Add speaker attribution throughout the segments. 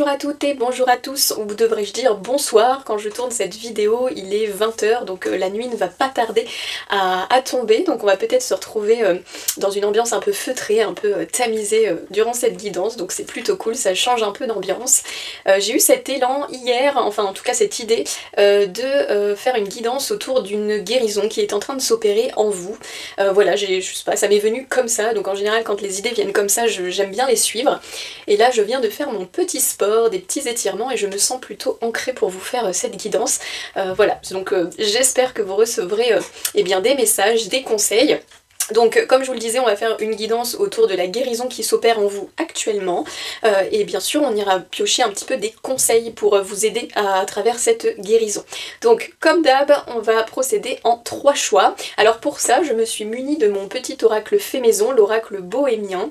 Speaker 1: Bonjour à toutes et bonjour à tous, ou devrais-je dire bonsoir, quand je tourne cette vidéo il est 20 h, donc la nuit ne va pas tarder à tomber, donc on va peut-être se retrouver dans une ambiance un peu feutrée, un peu tamisée durant cette guidance, donc c'est plutôt cool, ça change un peu d'ambiance. J'ai eu cet élan hier, enfin en tout cas cette idée, de faire une guidance autour d'une guérison qui est en train de s'opérer en vous. Voilà, je sais pas, ça m'est venu comme ça, donc en général quand les idées viennent comme ça, j'aime bien les suivre. Et là je viens de faire mon petit sport, des petits étirements et je me sens plutôt ancrée pour vous faire cette guidance. Voilà, donc j'espère que vous recevrez eh bien, des messages, des conseils. Donc comme je vous le disais, on va faire une guidance autour de la guérison qui s'opère en vous actuellement et bien sûr on ira piocher un petit peu des conseils pour vous aider à travers cette guérison. Donc comme d'hab, on va procéder en 3 choix. Alors pour ça, je me suis munie de mon petit oracle fait maison, l'oracle bohémien,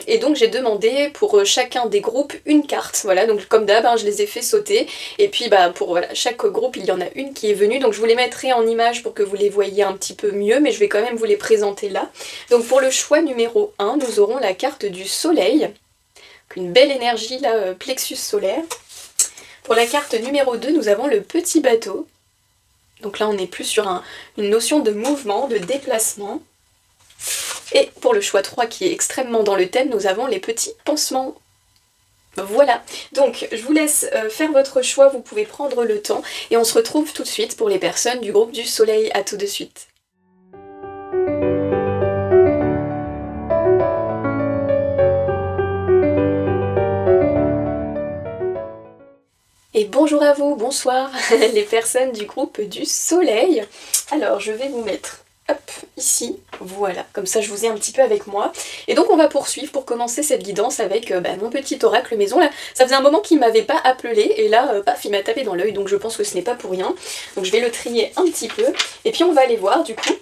Speaker 1: et donc j'ai demandé pour chacun des groupes une carte. Voilà, donc comme d'hab, je les ai fait sauter et puis pour voilà, chaque groupe il y en a une qui est venue, donc je vous les mettrai en image pour que vous les voyiez un petit peu mieux, mais je vais quand même vous les présenter là. Donc pour le choix numéro 1, nous aurons la carte du soleil, une belle énergie là, plexus solaire. Pour la carte numéro 2, nous avons le petit bateau. Donc là on est plus sur une notion de mouvement, de déplacement. Et pour le choix 3 qui est extrêmement dans le thème, nous avons les petits pansements. Voilà, donc je vous laisse faire votre choix, vous pouvez prendre le temps et on se retrouve tout de suite pour les personnes du groupe du soleil. À tout de suite. Et bonjour à vous, bonsoir les personnes du groupe du soleil. Alors je vais vous mettre hop, ici, voilà, comme ça je vous ai un petit peu avec moi. Et donc on va poursuivre pour commencer cette guidance avec mon petit oracle maison. Là, ça faisait un moment qu'il m'avait pas appelé et là, paf, il m'a tapé dans l'œil, donc je pense que ce n'est pas pour rien. Donc je vais le trier un petit peu et puis on va aller voir du coup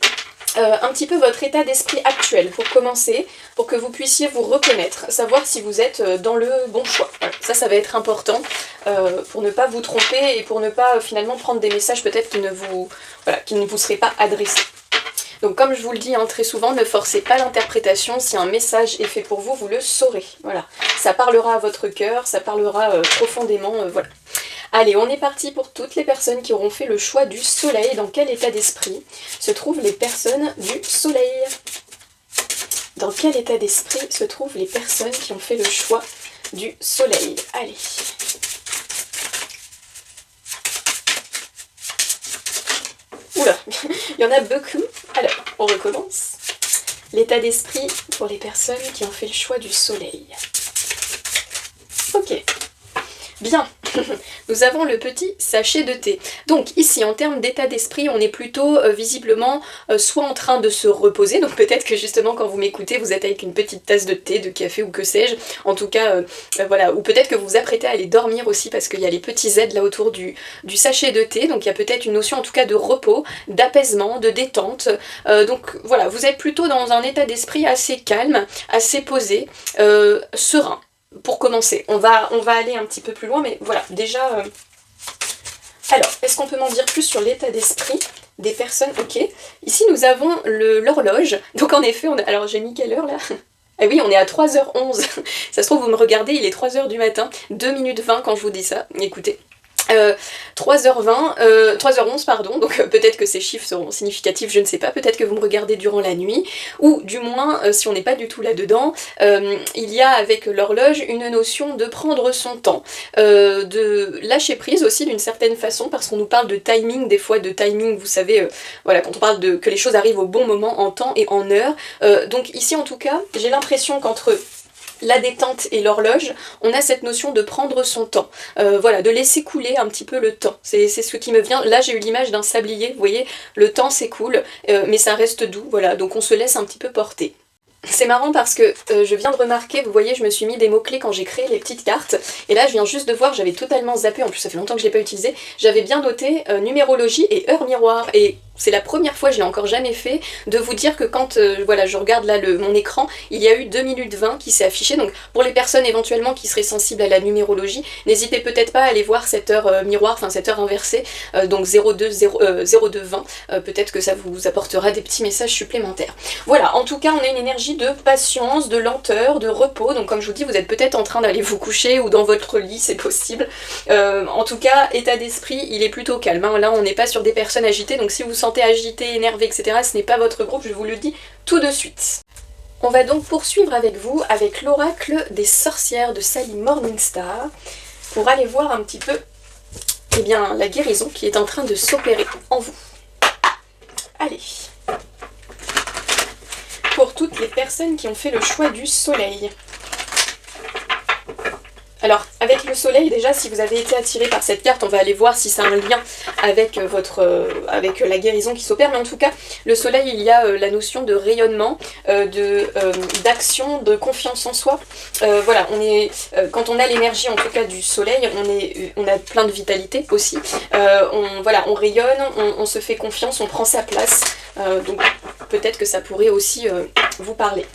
Speaker 1: un petit peu votre état d'esprit actuel pour commencer, pour que vous puissiez vous reconnaître, savoir si vous êtes dans le bon choix. Voilà. Ça va être important pour ne pas vous tromper et pour ne pas finalement prendre des messages peut-être qui ne vous seraient pas adressés. Donc comme je vous le dis très souvent, ne forcez pas l'interprétation, si un message est fait pour vous, vous le saurez. Voilà. Ça parlera à votre cœur, ça parlera profondément, voilà. Allez, on est parti pour toutes les personnes qui auront fait le choix du soleil. Dans quel état d'esprit se trouvent les personnes du soleil? Dans quel état d'esprit se trouvent les personnes qui ont fait le choix du soleil? Allez. Oula, il y en a beaucoup. Alors, on recommence. L'état d'esprit pour les personnes qui ont fait le choix du soleil. Ok. Bien, nous avons le petit sachet de thé. Donc ici, en termes d'état d'esprit, on est plutôt visiblement soit en train de se reposer, donc peut-être que justement quand vous m'écoutez, vous êtes avec une petite tasse de thé, de café ou que sais-je, en tout cas, voilà, ou peut-être que vous vous apprêtez à aller dormir aussi parce qu'il y a les petits Z là autour du sachet de thé, donc il y a peut-être une notion en tout cas de repos, d'apaisement, de détente, donc voilà, vous êtes plutôt dans un état d'esprit assez calme, assez posé, serein. Pour commencer, on va aller un petit peu plus loin, mais voilà, déjà... Alors, est-ce qu'on peut m'en dire plus sur l'état d'esprit des personnes? Ok, ici nous avons l'horloge, donc en effet, alors j'ai mis quelle heure là? Ah oui, on est à 3h11, ça se trouve vous me regardez, il est 3h du matin, 2 minutes 20 quand je vous dis ça, écoutez. 3h11 pardon, donc peut-être que ces chiffres seront significatifs, je ne sais pas, peut-être que vous me regardez durant la nuit, ou du moins, si on n'est pas du tout là-dedans, il y a avec l'horloge une notion de prendre son temps, de lâcher prise aussi d'une certaine façon, parce qu'on nous parle de timing, des fois de timing, vous savez, voilà, quand on parle que les choses arrivent au bon moment, en temps et en heure, donc ici en tout cas, j'ai l'impression qu'entre la détente et l'horloge, on a cette notion de prendre son temps, voilà, de laisser couler un petit peu le temps, c'est ce qui me vient, là j'ai eu l'image d'un sablier, vous voyez, le temps s'écoule, mais ça reste doux, voilà, donc on se laisse un petit peu porter. C'est marrant parce que je viens de remarquer, vous voyez, je me suis mis des mots-clés quand j'ai créé les petites cartes, et là je viens juste de voir, j'avais totalement zappé, en plus ça fait longtemps que je l'ai pas utilisé, j'avais bien noté numérologie et heure miroir, et c'est la première fois, je l'ai encore jamais fait, de vous dire que quand voilà, je regarde là mon écran, il y a eu 2 minutes 20 qui s'est affiché. Donc pour les personnes éventuellement qui seraient sensibles à la numérologie, n'hésitez peut-être pas à aller voir cette heure miroir, enfin cette heure inversée, donc 0220, peut-être que ça vous apportera des petits messages supplémentaires. Voilà, en tout cas on a une énergie de patience, de lenteur, de repos, donc comme je vous dis, vous êtes peut-être en train d'aller vous coucher ou dans votre lit, c'est possible. En tout cas, état d'esprit, il est plutôt calme, hein. Là on n'est pas sur des personnes agitées, donc si vous sentez agité, énervé, etc., ce n'est pas votre groupe, je vous le dis tout de suite. On va donc poursuivre avec vous, avec l'oracle des sorcières de Sally Morningstar, pour aller voir un petit peu, eh bien, la guérison qui est en train de s'opérer en vous. Allez. Pour toutes les personnes qui ont fait le choix du soleil. Alors, avec le soleil, déjà, si vous avez été attiré par cette carte, on va aller voir si ça a un lien avec avec la guérison qui s'opère. Mais en tout cas, le soleil, il y a la notion de rayonnement, d'action, de confiance en soi. Voilà, quand on a l'énergie, en tout cas, du soleil, on a plein de vitalité aussi. On rayonne, on se fait confiance, on prend sa place. Donc, peut-être que ça pourrait aussi vous parler.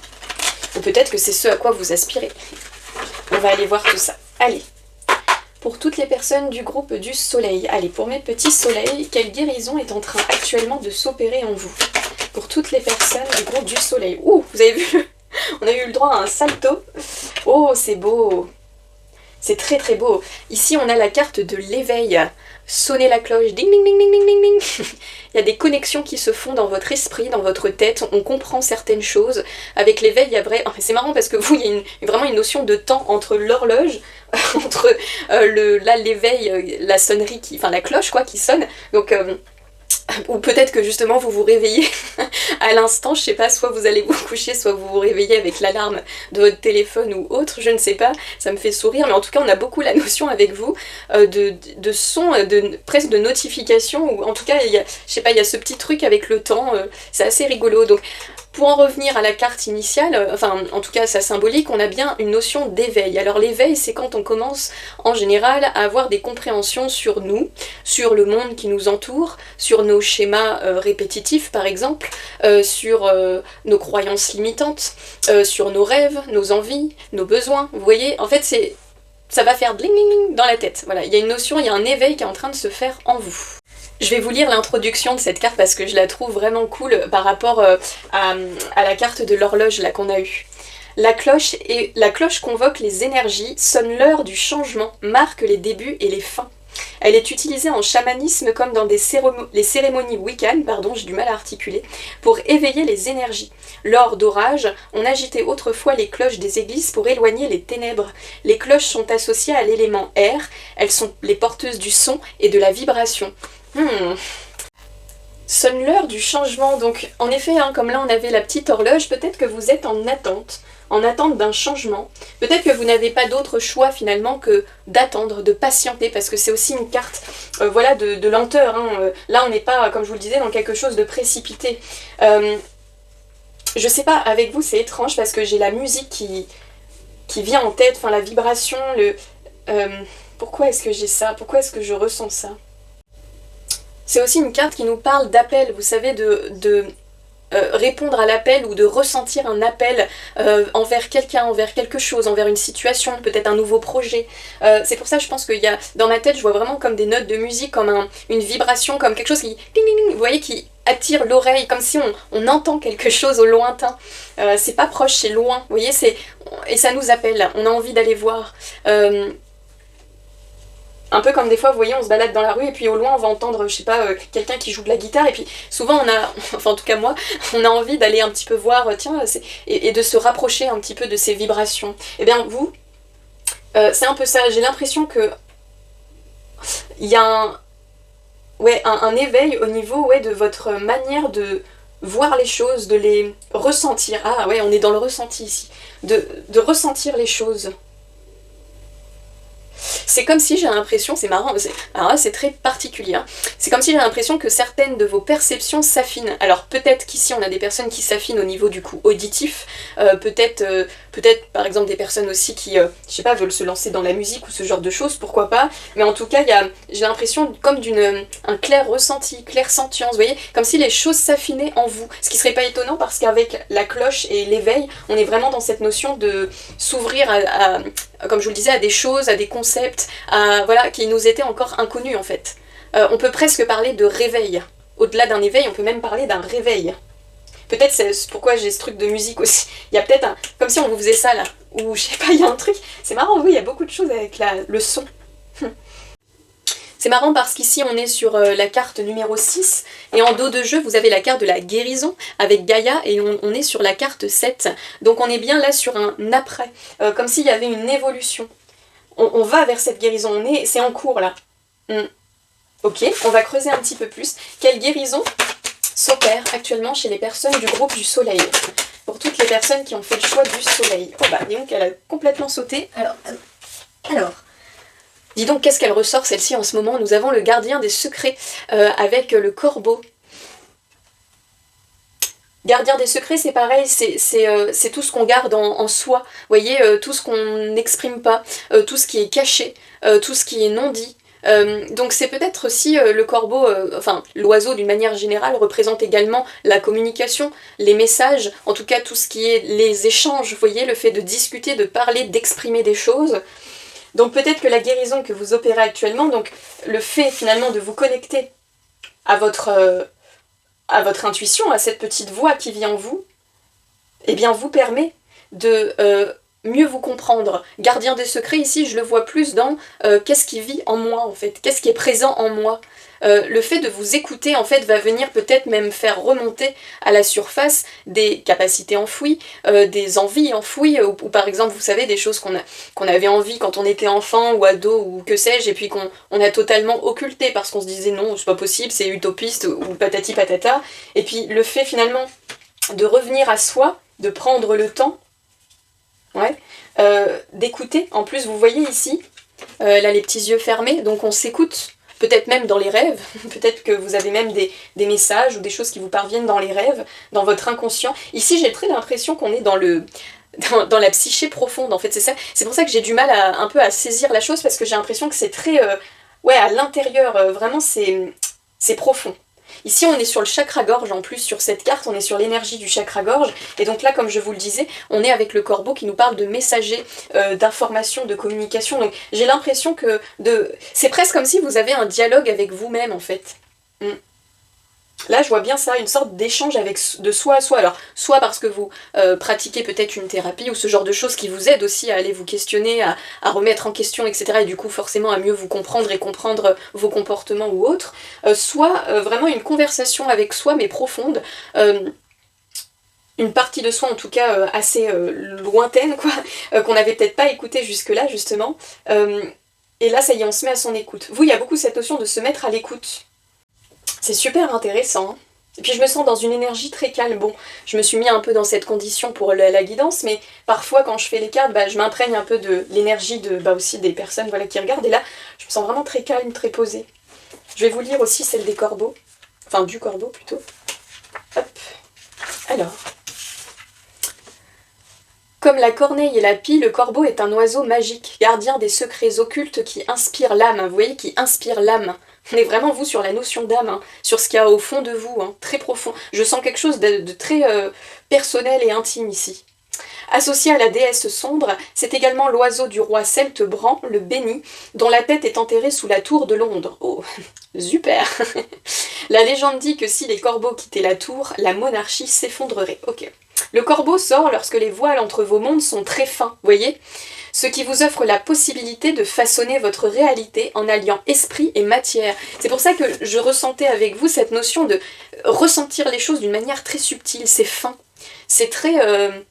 Speaker 1: Ou peut-être que c'est ce à quoi vous aspirez. On va aller voir tout ça. Allez, pour toutes les personnes du groupe du soleil, allez, pour mes petits soleils, quelle guérison est en train actuellement de s'opérer en vous? Pour toutes les personnes du groupe du soleil. Ouh, vous avez vu? On a eu le droit à un salto. Oh, c'est beau. C'est très très beau. Ici, on a la carte de l'éveil. Sonnez la cloche, ding ding ding ding ding ding ding. Il y a des connexions qui se font dans votre esprit, dans votre tête, on comprend certaines choses. Avec l'éveil, il y a c'est marrant parce que vous, il y a vraiment une notion de temps entre l'horloge, entre l'éveil, la sonnerie, la cloche quoi, qui sonne. Donc, ou peut-être que justement vous vous réveillez à l'instant, je sais pas, soit vous allez vous coucher, soit vous vous réveillez avec l'alarme de votre téléphone ou autre, je ne sais pas, ça me fait sourire, mais en tout cas on a beaucoup la notion avec vous de son, presque de notification, ou en tout cas, je sais pas, il y a ce petit truc avec le temps, c'est assez rigolo, donc pour en revenir à la carte initiale, enfin en tout cas sa symbolique, on a bien une notion d'éveil. Alors l'éveil, c'est quand on commence en général à avoir des compréhensions sur nous, sur le monde qui nous entoure, sur nos schémas répétitifs par exemple, sur nos croyances limitantes, sur nos rêves, nos envies, nos besoins. Vous voyez, en fait ça va faire bling bling bling dans la tête. Voilà, il y a une notion, il y a un éveil qui est en train de se faire en vous. Je vais vous lire l'introduction de cette carte parce que je la trouve vraiment cool par rapport à la carte de l'horloge là qu'on a eue. La cloche convoque les énergies, sonne l'heure du changement, marque les débuts et les fins. Elle est utilisée en chamanisme comme dans les cérémonies wiccanes, j'ai du mal à articuler, pour éveiller les énergies. Lors d'orages, on agitait autrefois les cloches des églises pour éloigner les ténèbres. Les cloches sont associées à l'élément air, elles sont les porteuses du son et de la vibration. Sonne l'heure du changement, donc en effet, comme là on avait la petite horloge, peut-être que vous êtes en attente d'un changement. Peut-être que vous n'avez pas d'autre choix finalement que d'attendre, de patienter, parce que c'est aussi une carte de lenteur. Là on n'est pas, comme je vous le disais, dans quelque chose de précipité. Je sais pas, avec vous c'est étrange parce que j'ai la musique qui vient en tête, la vibration, pourquoi est-ce que j'ai ça? Pourquoi est-ce que je ressens ça? C'est aussi une carte qui nous parle d'appel, vous savez, de répondre à l'appel ou de ressentir un appel envers quelqu'un, envers quelque chose, envers une situation, peut-être un nouveau projet. C'est pour ça je pense qu'il y a, dans ma tête, je vois vraiment comme des notes de musique, comme une vibration, comme quelque chose qui, ding, ding, ding, vous voyez, qui attire l'oreille, comme si on entend quelque chose au lointain. C'est pas proche, c'est loin, vous voyez, et ça nous appelle, on a envie d'aller voir. Un peu comme des fois, vous voyez, on se balade dans la rue et puis au loin on va entendre, je sais pas, quelqu'un qui joue de la guitare et puis souvent on a, enfin en tout cas moi, on a envie d'aller un petit peu voir, tiens, et de se rapprocher un petit peu de ces vibrations. Et bien vous, c'est un peu ça, j'ai l'impression que il y a un éveil au niveau de votre manière de voir les choses, de les ressentir. Ah ouais, on est dans le ressenti ici, de ressentir les choses. c'est comme si j'ai l'impression, c'est marrant, alors là c'est très particulier, hein. C'est comme si j'ai l'impression que certaines de vos perceptions s'affinent. Alors peut-être qu'ici on a des personnes qui s'affinent au niveau du coup auditif, peut-être par exemple des personnes aussi qui, je sais pas, veulent se lancer dans la musique ou ce genre de choses, pourquoi pas, mais en tout cas j'ai l'impression comme un clair ressenti, clair sentience, vous voyez, comme si les choses s'affinaient en vous, ce qui serait pas étonnant parce qu'avec la cloche et l'éveil, on est vraiment dans cette notion de s'ouvrir comme je vous le disais, à des choses, à des concepts, voilà, qui nous étaient encore inconnus en fait. On peut presque parler de réveil. Au-delà d'un éveil, on peut même parler d'un réveil. Peut-être c'est pourquoi j'ai ce truc de musique aussi. Il y a peut-être comme si on vous faisait ça là, ou je sais pas, il y a un truc. C'est marrant, oui, il y a beaucoup de choses avec le son. C'est marrant parce qu'ici on est sur la carte numéro 6 et en dos de jeu vous avez la carte de la guérison avec Gaïa et on est sur la carte 7. Donc on est bien là sur un après, comme s'il y avait une évolution. On va vers cette guérison, c'est en cours là. Ok, on va creuser un petit peu plus. Quelle guérison s'opère actuellement chez les personnes du groupe du soleil? Pour toutes les personnes qui ont fait le choix du soleil. Oh bah dis donc elle a complètement sauté. Alors... Dis donc, qu'est-ce qu'elle ressort celle-ci en ce moment? Nous avons le gardien des secrets avec le corbeau. Gardien des secrets, c'est pareil, c'est tout ce qu'on garde en soi. Vous voyez, tout ce qu'on n'exprime pas, tout ce qui est caché, tout ce qui est non dit. Donc c'est peut-être aussi le corbeau, enfin l'oiseau d'une manière générale représente également la communication, les messages, en tout cas tout ce qui est les échanges, vous voyez, le fait de discuter, de parler, d'exprimer des choses. Donc peut-être que la guérison que vous opérez actuellement, donc le fait finalement de vous connecter à votre intuition, à cette petite voix qui vit en vous, eh bien vous permet de mieux vous comprendre. Gardien des secrets, ici je le vois plus dans qu'est-ce qui vit en moi en fait, qu'est-ce qui est présent en moi. Le fait de vous écouter en fait va venir peut-être même faire remonter à la surface des capacités enfouies, des envies enfouies, ou par exemple vous savez des choses qu'on avait envie quand on était enfant ou ado ou que sais-je, et puis qu'on a totalement occulté parce qu'on se disait non c'est pas possible, c'est utopiste ou patati patata, et puis le fait finalement de revenir à soi, de prendre le temps, d'écouter. En plus vous voyez ici, là les petits yeux fermés, donc on s'écoute. Peut-être même dans les rêves, peut-être que vous avez même des messages ou des choses qui vous parviennent dans les rêves, dans votre inconscient. Ici, j'ai très l'impression qu'on est dans la psyché profonde, en fait, c'est ça. C'est pour ça que j'ai du mal un peu à saisir la chose, parce que j'ai l'impression que c'est très... à l'intérieur, vraiment, c'est profond. Ici, on est sur le chakra-gorge, en plus, sur cette carte, on est sur l'énergie du chakra-gorge, et donc là, comme je vous le disais, on est avec le corbeau qui nous parle de messager, d'information, de communication, donc j'ai l'impression que c'est presque comme si vous avez un dialogue avec vous-même, en fait. Là, je vois bien ça, une sorte d'échange de soi à soi. Alors, soit parce que vous pratiquez peut-être une thérapie ou ce genre de choses qui vous aident aussi à aller vous questionner, à remettre en question, etc. Et du coup, forcément, à mieux vous comprendre et comprendre vos comportements ou autres. Soit vraiment une conversation avec soi, mais profonde. Une partie de soi, en tout cas, assez lointaine, quoi, qu'on n'avait peut-être pas écouté jusque-là, justement. Et là, ça y est, on se met à son écoute. Vous, il y a beaucoup cette notion de se mettre à l'écoute. C'est super intéressant. Et puis je me sens dans une énergie très calme. Bon, je me suis mis un peu dans cette condition pour la guidance, mais parfois quand je fais les cartes, je m'imprègne un peu de l'énergie aussi des personnes qui regardent. Et là, je me sens vraiment très calme, très posée. Je vais vous lire aussi celle des corbeaux. Enfin, du corbeau plutôt. Hop. Alors. Comme la corneille et la pie, le corbeau est un oiseau magique, gardien des secrets occultes qui inspire l'âme. Vous voyez, qui inspire l'âme. On est vraiment, vous, sur la notion d'âme, sur ce qu'il y a au fond de vous, très profond. Je sens quelque chose de très personnel et intime ici. Associé à la déesse sombre, c'est également l'oiseau du roi celte Bran, le béni, dont la tête est enterrée sous la tour de Londres. Oh, super. La légende dit que si les corbeaux quittaient la tour, la monarchie s'effondrerait. Ok. Le corbeau sort lorsque les voiles entre vos mondes sont très fins, voyez ? Ce qui vous offre la possibilité de façonner votre réalité en alliant esprit et matière. C'est pour ça que je ressentais avec vous cette notion de ressentir les choses d'une manière très subtile, c'est fin. C'est très... Vous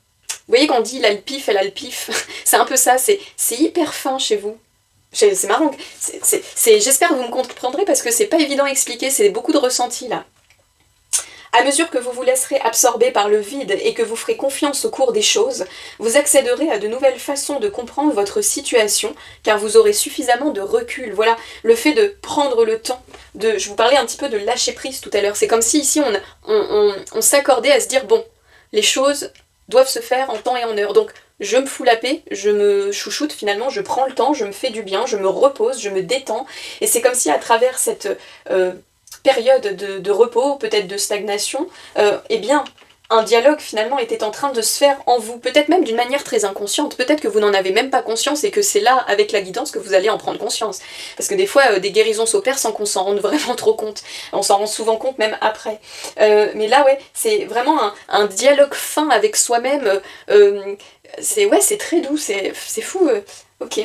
Speaker 1: voyez quand on dit l'alpif et l'alpif, c'est un peu ça, c'est hyper fin chez vous. C'est marrant, j'espère que vous me comprendrez parce que c'est pas évident à expliquer, c'est beaucoup de ressenti là. À mesure que vous vous laisserez absorber par le vide et que vous ferez confiance au cours des choses, vous accéderez à de nouvelles façons de comprendre votre situation, car vous aurez suffisamment de recul. Voilà, le fait de prendre le temps, je vous parlais un petit peu de lâcher prise tout à l'heure, c'est comme si ici on s'accordait à se dire, bon, les choses doivent se faire en temps et en heure, donc je me fous la paix, je me chouchoute finalement, je prends le temps, je me fais du bien, je me repose, je me détends, et c'est comme si à travers cette période de repos, peut-être de stagnation, eh bien, un dialogue finalement était en train de se faire en vous, peut-être même d'une manière très inconsciente, peut-être que vous n'en avez même pas conscience et que c'est là, avec la guidance, que vous allez en prendre conscience. Parce que des fois, des guérisons s'opèrent sans qu'on s'en rende vraiment trop compte. On s'en rend souvent compte même après. Mais là, ouais, c'est vraiment un dialogue fin avec soi-même. C'est très doux, c'est fou. Ok.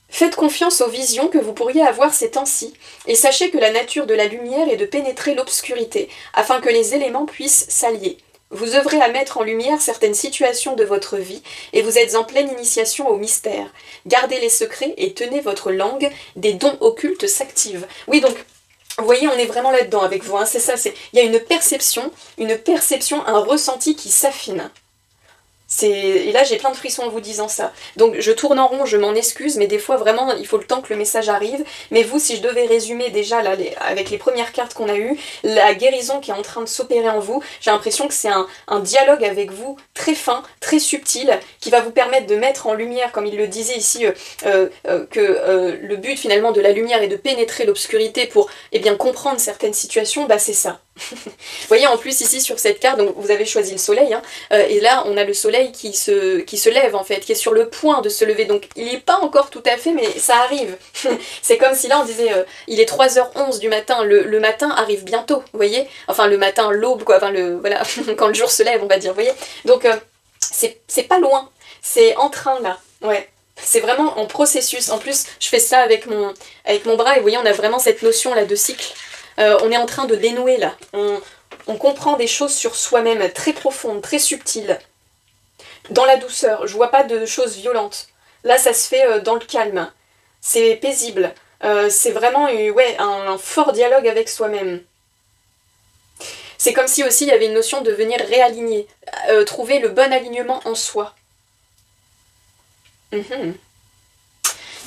Speaker 1: Faites confiance aux visions que vous pourriez avoir ces temps-ci, et sachez que la nature de la lumière est de pénétrer l'obscurité, afin que les éléments puissent s'allier. Vous œuvrez à mettre en lumière certaines situations de votre vie, et vous êtes en pleine initiation au mystère. Gardez les secrets et tenez votre langue, des dons occultes s'activent. Oui, donc, vous voyez, on est vraiment là-dedans avec vous, hein, c'est ça, il y a une perception, un ressenti qui s'affine. Et là j'ai plein de frissons en vous disant ça. Donc je tourne en rond, je m'en excuse, mais des fois vraiment il faut le temps que le message arrive. Mais vous, si je devais résumer déjà là, avec les premières cartes qu'on a eues, la guérison qui est en train de s'opérer en vous, j'ai l'impression que c'est un dialogue avec vous très fin, très subtil, qui va vous permettre de mettre en lumière, comme il le disait ici, que le but finalement de la lumière est de pénétrer l'obscurité pour bien comprendre certaines situations, bah c'est ça. Vous voyez en plus ici sur cette carte, donc vous avez choisi le soleil, hein, et là on a le soleil qui se lève en fait, qui est sur le point de se lever, donc il n'est pas encore tout à fait, mais ça arrive. C'est comme si là on disait, il est 3h11 du matin, le matin arrive bientôt, vous voyez, enfin le matin, l'aube quoi, enfin voilà, quand le jour se lève on va dire, vous voyez, donc c'est pas loin, c'est en train là, ouais. C'est vraiment en processus, en plus je fais ça avec mon bras, et vous voyez on a vraiment cette notion là de cycle. On est en train de dénouer là, on comprend des choses sur soi-même très profondes, très subtiles, dans la douceur, je vois pas de choses violentes. Là ça se fait dans le calme, c'est paisible, c'est vraiment un fort dialogue avec soi-même. C'est comme si aussi il y avait une notion de venir réaligner, trouver le bon alignement en soi.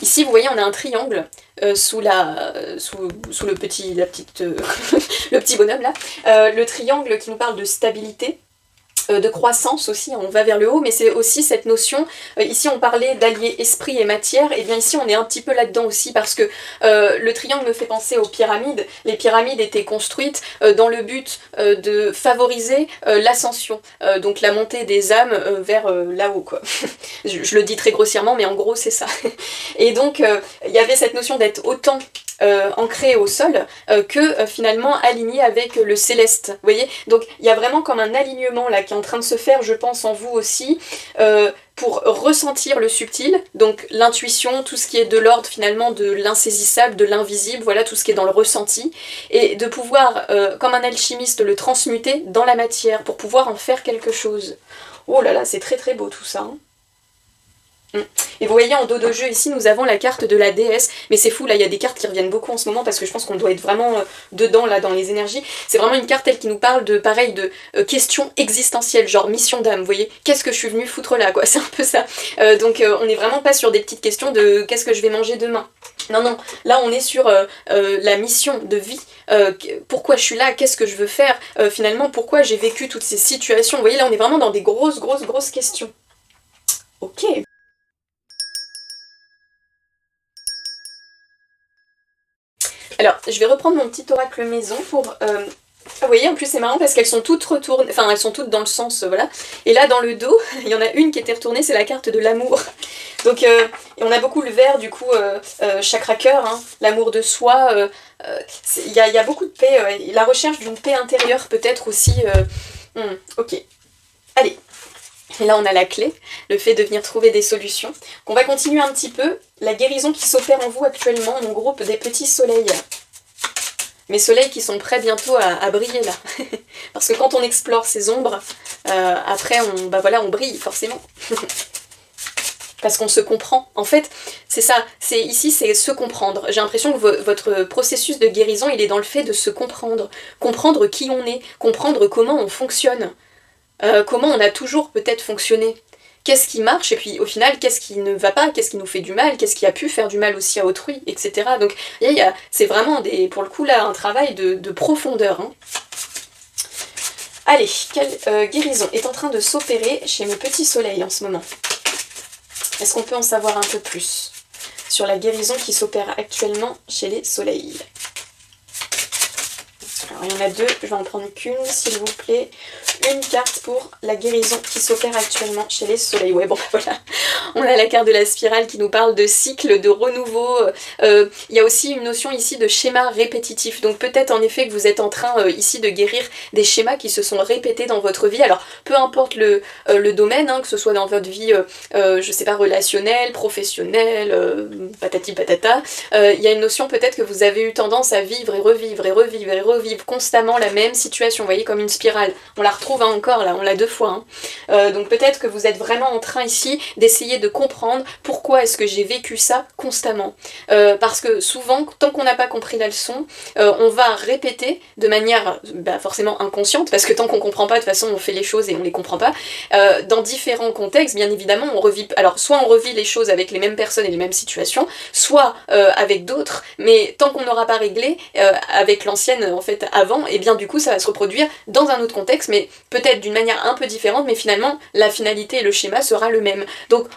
Speaker 1: Ici, vous voyez, on a un triangle sous le petit le petit bonhomme là. Le triangle qui nous parle de stabilité, de croissance aussi, on va vers le haut, mais c'est aussi cette notion, ici on parlait d'allier esprit et matière, et bien ici on est un petit peu là-dedans aussi, parce que le triangle me fait penser aux pyramides. Les pyramides étaient construites dans le but de favoriser l'ascension, donc la montée des âmes vers là-haut, quoi. Je le dis très grossièrement, mais en gros c'est ça. Et donc il y avait cette notion d'être autant ancré au sol que finalement aligné avec le céleste, vous voyez, donc il y a vraiment comme un alignement là qui est en train de se faire, je pense, en vous aussi, pour ressentir le subtil, donc l'intuition, tout ce qui est de l'ordre finalement de l'insaisissable, de l'invisible, voilà, tout ce qui est dans le ressenti, et de pouvoir, comme un alchimiste, le transmuter dans la matière pour pouvoir en faire quelque chose. Oh là là, c'est très très beau tout ça, hein. Et vous voyez en dos de jeu ici nous avons la carte de la déesse, mais c'est fou là, il y a des cartes qui reviennent beaucoup en ce moment parce que je pense qu'on doit être vraiment dedans là dans les énergies. C'est vraiment une carte elle qui nous parle de pareil de questions existentielles, genre mission d'âme, vous voyez, qu'est-ce que je suis venue foutre là quoi, c'est un peu ça. Donc on n'est vraiment pas sur des petites questions de qu'est-ce que je vais manger demain. Non, là on est sur la mission de vie, pourquoi je suis là, qu'est-ce que je veux faire, finalement pourquoi j'ai vécu toutes ces situations, vous voyez là on est vraiment dans des grosses questions. Ok. Alors, je vais reprendre mon petit oracle maison pour... Vous voyez, en plus c'est marrant parce qu'elles sont toutes retournées, enfin elles sont toutes dans le sens, voilà. Et là dans le dos, il y en a une qui était retournée, c'est la carte de l'amour. Donc, et on a beaucoup le vert du coup, chakra cœur, hein, l'amour de soi, il y a beaucoup de paix, la recherche d'une paix intérieure peut-être aussi. Ok, allez. Et là on a la clé, le fait de venir trouver des solutions. On va continuer un petit peu la guérison qui s'opère en vous actuellement, mon groupe des petits soleils. Mes soleils qui sont prêts bientôt à briller là. Parce que quand on explore ces ombres, après on brille forcément. parce qu'on se comprend. En fait, c'est ça, ici c'est se comprendre. J'ai l'impression que votre processus de guérison, il est dans le fait de se comprendre. Comprendre qui on est, comprendre comment on fonctionne, comment on a toujours peut-être fonctionné. Qu'est-ce qui marche, et puis au final, qu'est-ce qui ne va pas, qu'est-ce qui nous fait du mal, qu'est-ce qui a pu faire du mal aussi à autrui, etc. Donc, c'est vraiment, pour le coup, là, un travail de profondeur. Hein. Allez, quelle guérison est en train de s'opérer chez mes petits soleils en ce moment? Est-ce qu'on peut en savoir un peu plus sur la guérison qui s'opère actuellement chez les soleils? Alors il y en a deux, je vais en prendre qu'une s'il vous plaît. Une carte pour la guérison qui s'opère actuellement chez les soleils. Ouais, bon voilà, on a la carte de la spirale qui nous parle de cycle, de renouveau. Il y a aussi une notion ici de schéma répétitif. Donc peut-être en effet que vous êtes en train ici de guérir des schémas qui se sont répétés dans votre vie. Alors peu importe le domaine, hein, que ce soit dans votre vie, je sais pas, relationnelle, professionnelle, patati patata. Il y a une notion peut-être que vous avez eu tendance à vivre et revivre et revivre et revivre constamment la même situation. Vous voyez, comme une spirale. On la retrouve encore là, on l'a 2 fois. Hein. Donc peut-être que vous êtes vraiment en train ici d'essayer de comprendre pourquoi est-ce que j'ai vécu ça constamment. Parce que souvent, tant qu'on n'a pas compris la leçon, on va répéter de manière forcément inconsciente, parce que tant qu'on comprend pas, de toute façon on fait les choses et on les comprend pas, dans différents contextes, bien évidemment, on revit. Alors soit on revit les choses avec les mêmes personnes et les mêmes situations, soit avec d'autres, mais tant qu'on n'aura pas réglé avec l'ancienne en fait avant, et bien du coup ça va se reproduire dans un autre contexte, mais peut-être d'une manière un peu différente, mais finalement la finalité et le schéma sera le même. Donc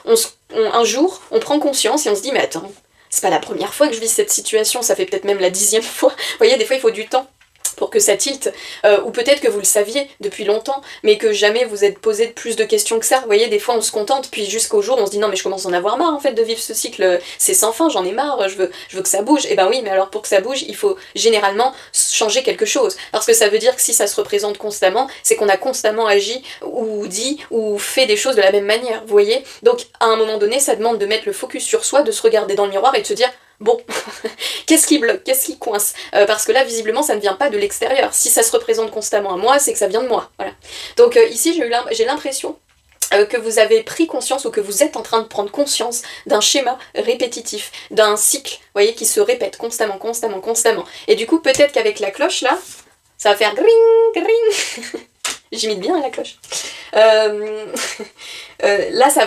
Speaker 1: un jour, on prend conscience et on se dit mais attends, c'est pas la première fois que je vis cette situation, ça fait peut-être même la 10e fois. Vous voyez, des fois il faut du temps pour que ça tilte, ou peut-être que vous le saviez depuis longtemps, mais que jamais vous êtes posé plus de questions que ça. Vous voyez, des fois on se contente, puis jusqu'au jour on se dit non mais je commence à en avoir marre en fait de vivre ce cycle, c'est sans fin, j'en ai marre, je veux que ça bouge. Et ben oui, mais alors pour que ça bouge, il faut généralement changer quelque chose, parce que ça veut dire que si ça se représente constamment, c'est qu'on a constamment agi, ou dit, ou fait des choses de la même manière, vous voyez. Donc à un moment donné, ça demande de mettre le focus sur soi, de se regarder dans le miroir et de se dire bon, qu'est-ce qui bloque, qu'est-ce qui coince, parce que là, visiblement, ça ne vient pas de l'extérieur. Si ça se représente constamment à moi, c'est que ça vient de moi. Voilà. Donc ici, j'ai l'impression que vous avez pris conscience, ou que vous êtes en train de prendre conscience d'un schéma répétitif, d'un cycle, vous voyez, qui se répète constamment, constamment, constamment. Et du coup, peut-être qu'avec la cloche, là, ça va faire gring, gring. J'imite bien la cloche. Là, ça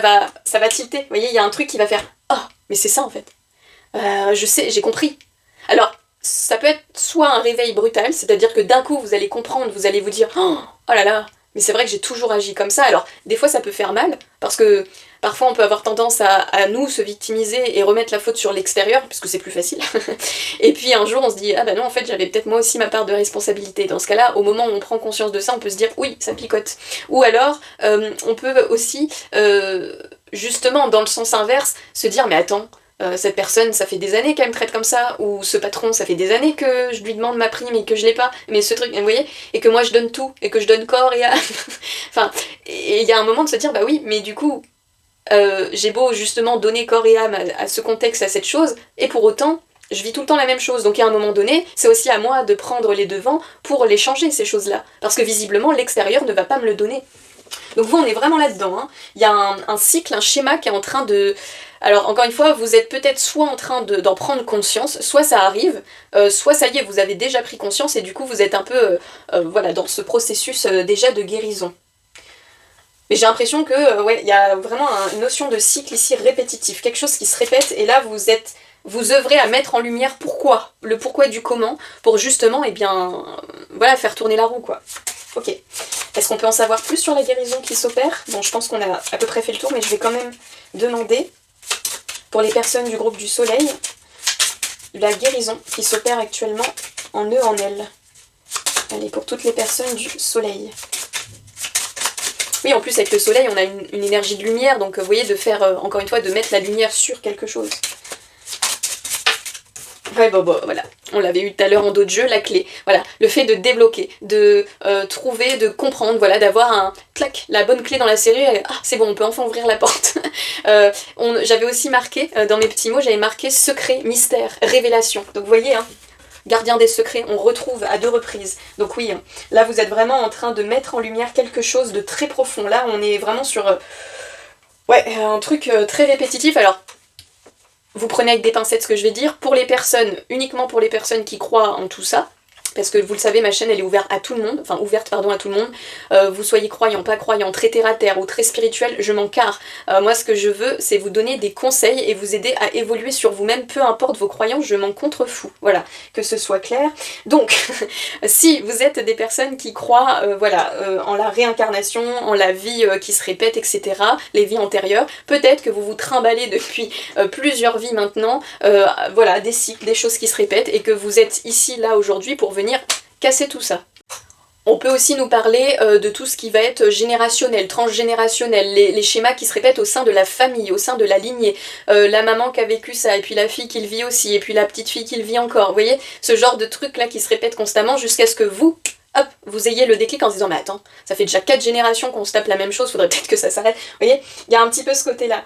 Speaker 1: va tilter. Vous voyez, il y a un truc qui va faire « Oh, mais c'est ça, en fait. Je sais, j'ai compris. » Alors, ça peut être soit un réveil brutal, c'est-à-dire que d'un coup, vous allez comprendre, vous allez vous dire « Oh là là, mais c'est vrai que j'ai toujours agi comme ça. » Alors, des fois, ça peut faire mal, parce que parfois, on peut avoir tendance à nous se victimiser et remettre la faute sur l'extérieur, puisque c'est plus facile. Et puis un jour, on se dit « Ah bah non, en fait, j'avais peut-être moi aussi ma part de responsabilité. » Dans ce cas-là, au moment où on prend conscience de ça, on peut se dire « Oui, ça picote. » Ou alors, on peut aussi, justement, dans le sens inverse, se dire « Mais attends, cette personne, ça fait des années qu'elle me traite comme ça, ou ce patron, ça fait des années que je lui demande ma prime et que je l'ai pas, mais ce truc, vous voyez, et que moi je donne tout, et que je donne corps et âme. » Enfin, et il y a un moment de se dire, bah oui, mais du coup, j'ai beau justement donner corps et âme à ce contexte, à cette chose, et pour autant, je vis tout le temps la même chose. Donc à un moment donné, c'est aussi à moi de prendre les devants pour les changer, ces choses-là. Parce que visiblement, l'extérieur ne va pas me le donner. Donc vous, on est vraiment là-dedans. Hein. Il y a un cycle, un schéma qui est en train de... Alors encore une fois, vous êtes peut-être soit en train d'en prendre conscience, soit ça arrive, soit ça y est, vous avez déjà pris conscience et du coup vous êtes un peu voilà, dans ce processus déjà de guérison. Mais j'ai l'impression que ouais, il y a vraiment une notion de cycle ici répétitif, quelque chose qui se répète, et là vous œuvrez à mettre en lumière pourquoi, le pourquoi du comment, pour justement, eh bien, voilà, faire tourner la roue, quoi. Ok. Est-ce qu'on peut en savoir plus sur la guérison qui s'opère? Bon, je pense qu'on a à peu près fait le tour, mais je vais quand même demander, pour les personnes du groupe du Soleil, la guérison qui s'opère actuellement en eux, en elles. Allez, pour toutes les personnes du Soleil. Oui, en plus, avec le Soleil, on a une énergie de lumière, donc vous voyez, de faire, encore une fois, de mettre la lumière sur quelque chose. Ouais, bon, voilà. On l'avait eu tout à l'heure en d'autres jeux, la clé. Voilà, le fait de débloquer, de trouver, de comprendre, voilà, d'avoir la bonne clé dans la serrure, et ah, c'est bon, on peut enfin ouvrir la porte. J'avais aussi marqué, dans mes petits mots, j'avais marqué secret, mystère, révélation. Donc vous voyez, hein, gardien des secrets, on retrouve à 2 reprises. Donc oui, là vous êtes vraiment en train de mettre en lumière quelque chose de très profond. Là, on est vraiment sur... Ouais, un truc très répétitif, alors vous prenez avec des pincettes ce que je vais dire, pour les personnes, uniquement pour les personnes qui croient en tout ça, parce que vous le savez, ma chaîne elle est ouverte à tout le monde, enfin ouverte pardon à tout le monde, vous soyez croyant, pas croyant, très terre à terre ou très spirituel, je m'en carre. Moi ce que je veux c'est vous donner des conseils et vous aider à évoluer sur vous-même, peu importe vos croyances, je m'en contrefous, voilà, que ce soit clair. Donc, si vous êtes des personnes qui croient en la réincarnation, en la vie qui se répète, etc., les vies antérieures, peut-être que vous vous trimballez depuis plusieurs vies maintenant, voilà, des cycles, des choses qui se répètent, et que vous êtes ici, là, aujourd'hui, pour venir casser tout ça. On peut aussi nous parler de tout ce qui va être générationnel, transgénérationnel, les schémas qui se répètent au sein de la famille, au sein de la lignée, la maman qui a vécu ça, et puis la fille qui le vit aussi, et puis la petite fille qui le vit encore, vous voyez, ce genre de trucs là qui se répètent constamment jusqu'à ce que vous, hop, vous ayez le déclic en se disant mais attends, ça fait déjà 4 générations qu'on se tape la même chose, faudrait peut-être que ça s'arrête, vous voyez, il y a un petit peu ce côté là.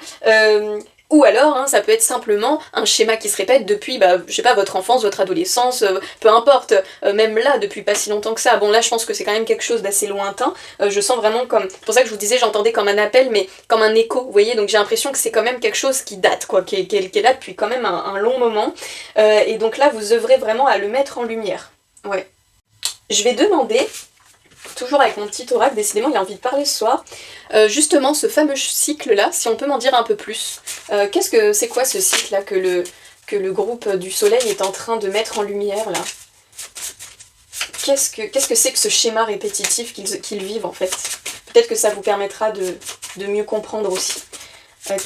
Speaker 1: Ou alors, hein, ça peut être simplement un schéma qui se répète depuis, je sais pas, votre enfance, votre adolescence, peu importe, même là, depuis pas si longtemps que ça. Bon, là, je pense que c'est quand même quelque chose d'assez lointain. Je sens vraiment comme... C'est pour ça que je vous disais, j'entendais comme un appel, mais comme un écho, vous voyez. Donc j'ai l'impression que c'est quand même quelque chose qui date, quoi, qui est là depuis quand même un long moment. Et donc là, vous œuvrez vraiment à le mettre en lumière. Ouais. Je vais demander... Toujours avec mon petit oracle, décidément il a envie de parler ce soir. Justement ce fameux cycle-là, si on peut m'en dire un peu plus. C'est quoi ce cycle-là que le groupe du soleil est en train de mettre en lumière là? Qu'est-ce que c'est que ce schéma répétitif qu'ils vivent en fait? Peut-être que ça vous permettra de mieux comprendre aussi.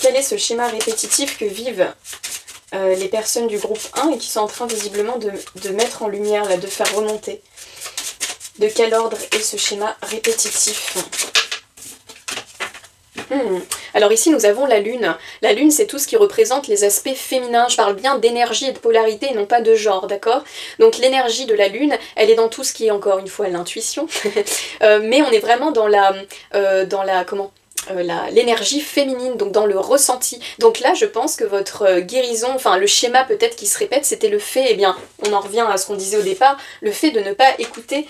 Speaker 1: Quel est ce schéma répétitif que vivent les personnes du groupe 1 et qui sont en train visiblement de mettre en lumière, là, de faire remonter? De quel ordre est ce schéma répétitif? Alors ici nous avons la lune. La lune c'est tout ce qui représente les aspects féminins. Je parle bien d'énergie et de polarité et non pas de genre, d'accord? Donc l'énergie de la lune, elle est dans tout ce qui est encore une fois l'intuition. Mais on est vraiment dans l'énergie féminine, donc dans le ressenti. Donc là, je pense que votre guérison, enfin le schéma peut-être qui se répète, c'était le fait, eh bien, on en revient à ce qu'on disait au départ, le fait de ne pas écouter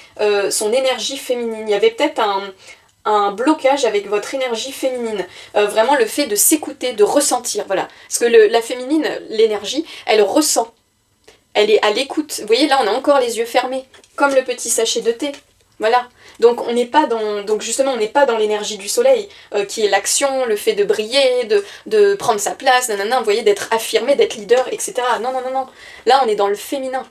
Speaker 1: son énergie féminine. Il y avait peut-être un blocage avec votre énergie féminine. Vraiment le fait de s'écouter, de ressentir, voilà. Parce que la féminine, l'énergie, elle ressent. Elle est à l'écoute. Vous voyez, là, on a encore les yeux fermés, comme le petit sachet de thé. Voilà. Donc on n'est pas dans, donc justement on n'est pas dans l'énergie du soleil, qui est l'action, le fait de briller, de prendre sa place, nanana, vous voyez, d'être affirmé, d'être leader, etc. Non, non, non, non. Là on est dans le féminin.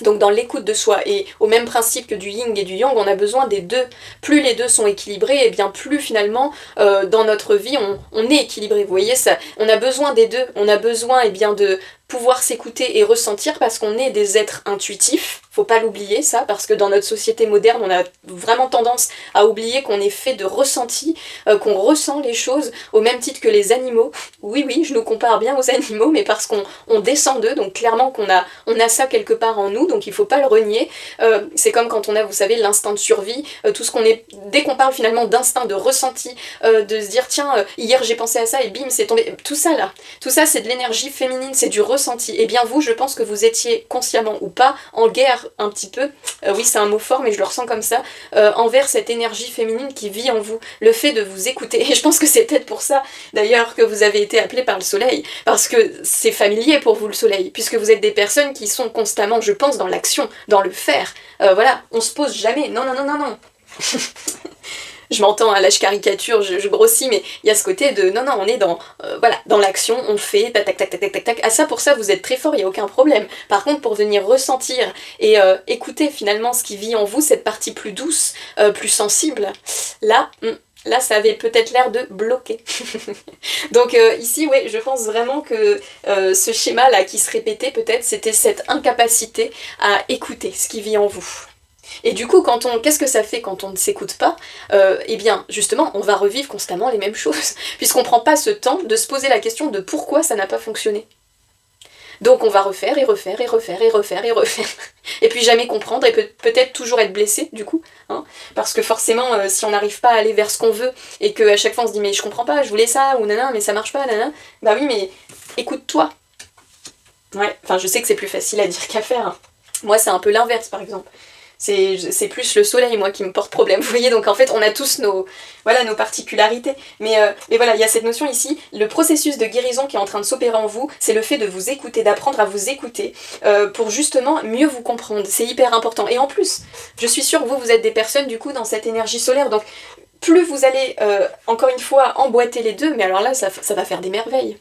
Speaker 1: Donc dans l'écoute de soi, et au même principe que du yin et du yang, on a besoin des deux. Plus les deux sont équilibrés, et bien plus finalement dans notre vie on est équilibré. Vous voyez, ça, on a besoin des deux. On a besoin bien de pouvoir s'écouter et ressentir parce qu'on est des êtres intuitifs. Faut pas l'oublier ça, parce que dans notre société moderne, on a vraiment tendance à oublier qu'on est fait de ressenti, qu'on ressent les choses au même titre que les animaux. Oui, oui, je nous compare bien aux animaux, mais parce qu'on descend d'eux, donc clairement on a ça quelque part en nous, donc il faut pas le renier. C'est comme quand on a, vous savez, l'instinct de survie, tout ce qu'on est, dès qu'on parle finalement d'instinct, de ressenti, de se dire tiens, hier j'ai pensé à ça et bim, c'est tombé. Tout ça là, tout ça c'est de l'énergie féminine, c'est du ressenti. Et bien vous, je pense que vous étiez consciemment ou pas en guerre un petit peu, oui c'est un mot fort mais je le ressens comme ça, envers cette énergie féminine qui vit en vous, le fait de vous écouter. Et je pense que c'est peut-être pour ça d'ailleurs que vous avez été appelé par le soleil, parce que c'est familier pour vous le soleil, puisque vous êtes des personnes qui sont constamment, je pense, dans l'action, dans le faire. Voilà, on se pose jamais, non non non non non. Je m'entends, à l'âge caricature, je grossis, mais il y a ce côté de non, non, on est dans, dans l'action, on fait, tac, tac, tac, tac, tac, tac, tac. Ah ça, pour ça, vous êtes très fort, il n'y a aucun problème. Par contre, pour venir ressentir et écouter finalement ce qui vit en vous, cette partie plus douce, plus sensible, là, ça avait peut-être l'air de bloquer. Donc ici, ouais, je pense vraiment que ce schéma-là qui se répétait, peut-être, c'était cette incapacité à écouter ce qui vit en vous. Et du coup, qu'est-ce que ça fait quand on ne s'écoute pas? Eh bien, justement, on va revivre constamment les mêmes choses, puisqu'on prend pas ce temps de se poser la question de pourquoi ça n'a pas fonctionné. Donc on va refaire et refaire et refaire et refaire et refaire. Et puis jamais comprendre et peut-être toujours être blessé du coup. Hein, parce que forcément, si on n'arrive pas à aller vers ce qu'on veut et qu'à chaque fois on se dit mais je comprends pas, je voulais ça, ou nanana, mais ça marche pas, nanana. Bah oui, mais écoute-toi. Ouais, enfin je sais que c'est plus facile à dire qu'à faire. Hein. Moi c'est un peu l'inverse par exemple. C'est plus le soleil, moi, qui me porte problème. Vous voyez, donc en fait, on a tous voilà, nos particularités. Mais voilà, il y a cette notion ici, le processus de guérison qui est en train de s'opérer en vous, c'est le fait de vous écouter, d'apprendre à vous écouter, pour justement mieux vous comprendre. C'est hyper important. Et en plus, je suis sûre que vous êtes des personnes, du coup, dans cette énergie solaire. Donc, plus vous allez, encore une fois, emboîter les deux, mais alors là, ça va faire des merveilles.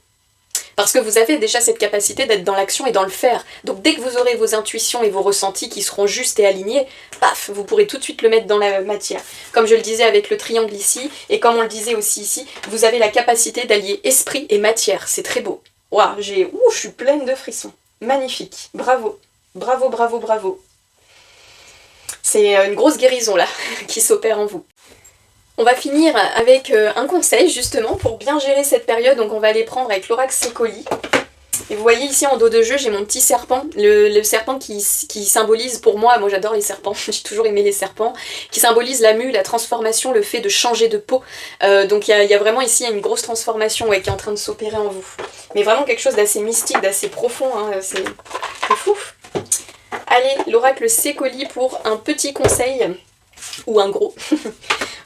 Speaker 1: Parce que vous avez déjà cette capacité d'être dans l'action et dans le faire. Donc dès que vous aurez vos intuitions et vos ressentis qui seront justes et alignés, paf, vous pourrez tout de suite le mettre dans la matière. Comme je le disais avec le triangle ici, et comme on le disait aussi ici, vous avez la capacité d'allier esprit et matière. C'est très beau. Waouh, je suis pleine de frissons. Magnifique. Bravo. Bravo, bravo, bravo. C'est une grosse guérison là, qui s'opère en vous. On va finir avec un conseil justement pour bien gérer cette période, donc on va aller prendre avec l'oracle Sécoli. Et vous voyez ici en dos de jeu, j'ai mon petit serpent, le serpent qui symbolise pour moi j'adore les serpents, j'ai toujours aimé les serpents, qui symbolise la mue, la transformation, le fait de changer de peau. Donc il y a vraiment ici une grosse transformation qui est en train de s'opérer en vous. Mais vraiment quelque chose d'assez mystique, d'assez profond, hein, c'est fou. Allez, l'oracle Sécoli pour un petit conseil, ou un gros,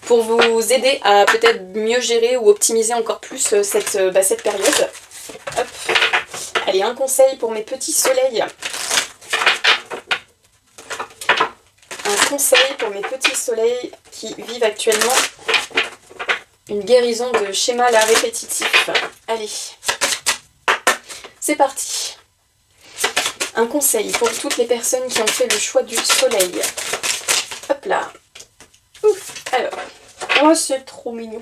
Speaker 1: pour vous aider à peut-être mieux gérer ou optimiser encore plus cette période. Hop. Allez, un conseil pour mes petits soleils. Un conseil pour mes petits soleils qui vivent actuellement une guérison de schéma là répétitif. Allez, c'est parti. Un conseil pour toutes les personnes qui ont fait le choix du soleil. Hop là. Ouf. Alors, oh c'est trop mignon.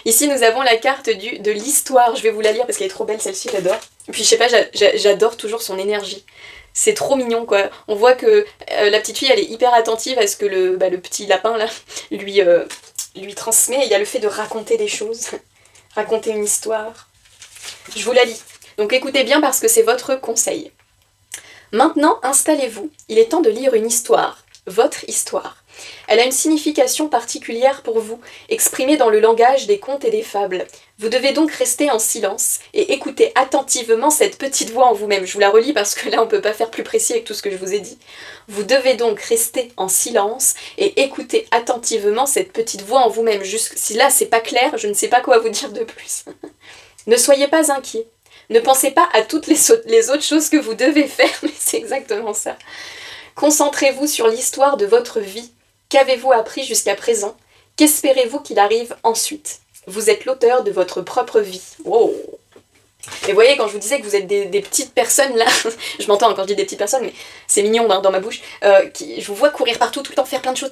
Speaker 1: Ici nous avons la carte de l'histoire. Je vais vous la lire parce qu'elle est trop belle celle-ci, j'adore. Et puis je sais pas, j'adore toujours son énergie. C'est trop mignon quoi. On voit que la petite fille elle est hyper attentive à ce que le petit lapin là lui transmet. Et il y a le fait de raconter des choses, raconter une histoire. Je vous la lis. Donc écoutez bien parce que c'est votre conseil. Maintenant installez-vous. Il est temps de lire une histoire. Votre histoire. Elle a une signification particulière pour vous, exprimée dans le langage des contes et des fables. Vous devez donc rester en silence et écouter attentivement cette petite voix en vous-même. Je vous la relis parce que là on ne peut pas faire plus précis avec tout ce que je vous ai dit. Vous devez donc rester en silence et écouter attentivement cette petite voix en vous-même. Si là c'est pas clair, je ne sais pas quoi vous dire de plus. Ne soyez pas inquiets. Ne pensez pas à toutes les autres choses que vous devez faire, mais c'est exactement ça. Concentrez-vous sur l'histoire de votre vie. Qu'avez-vous appris jusqu'à présent? Qu'espérez-vous qu'il arrive ensuite? Vous êtes l'auteur de votre propre vie. Wow. Et vous voyez, quand je vous disais que vous êtes des petites personnes là, je m'entends quand je dis des petites personnes, mais c'est mignon dans ma bouche, je vous vois courir partout, tout le temps faire plein de choses.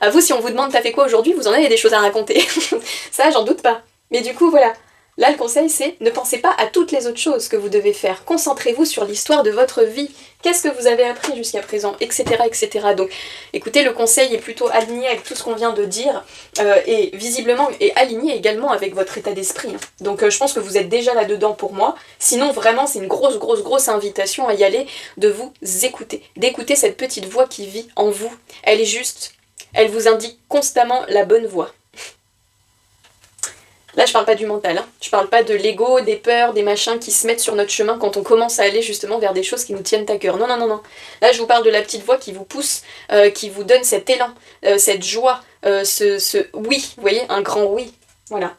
Speaker 1: À vous, si on vous demande t'as fait quoi aujourd'hui, vous en avez des choses à raconter. Ça, j'en doute pas. Mais du coup, voilà. Là, le conseil, c'est ne pensez pas à toutes les autres choses que vous devez faire. Concentrez-vous sur l'histoire de votre vie. Qu'est-ce que vous avez appris jusqu'à présent, etc., etc. Donc, écoutez, le conseil est plutôt aligné avec tout ce qu'on vient de dire et visiblement est aligné également avec votre état d'esprit. Donc, je pense que vous êtes déjà là-dedans pour moi. Sinon, vraiment, c'est une grosse invitation à y aller, de vous écouter, d'écouter cette petite voix qui vit en vous. Elle est juste, elle vous indique constamment la bonne voie. Là, je parle pas du mental, hein. Je parle pas de l'ego, des peurs, des machins qui se mettent sur notre chemin quand on commence à aller justement vers des choses qui nous tiennent à cœur. Non. Là, je vous parle de la petite voix qui vous pousse, qui vous donne cet élan, cette joie, ce oui, vous voyez, un grand oui. Voilà.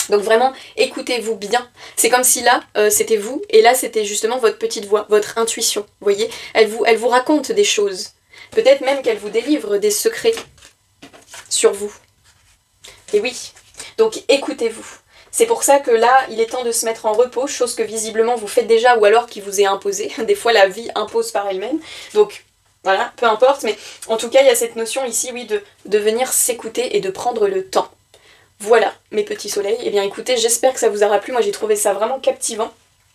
Speaker 1: Donc vraiment, écoutez-vous bien. C'est comme si là, c'était vous, et là, c'était justement votre petite voix, votre intuition. Vous voyez, elle vous raconte des choses. Peut-être même qu'elle vous délivre des secrets sur vous. Et oui. Donc écoutez-vous. C'est pour ça que là, il est temps de se mettre en repos, chose que visiblement vous faites déjà ou alors qui vous est imposée. Des fois, la vie impose par elle-même. Donc voilà, peu importe. Mais en tout cas, il y a cette notion ici, oui, de venir s'écouter et de prendre le temps. Voilà, mes petits soleils. Eh bien écoutez, j'espère que ça vous aura plu. Moi, j'ai trouvé ça vraiment captivant.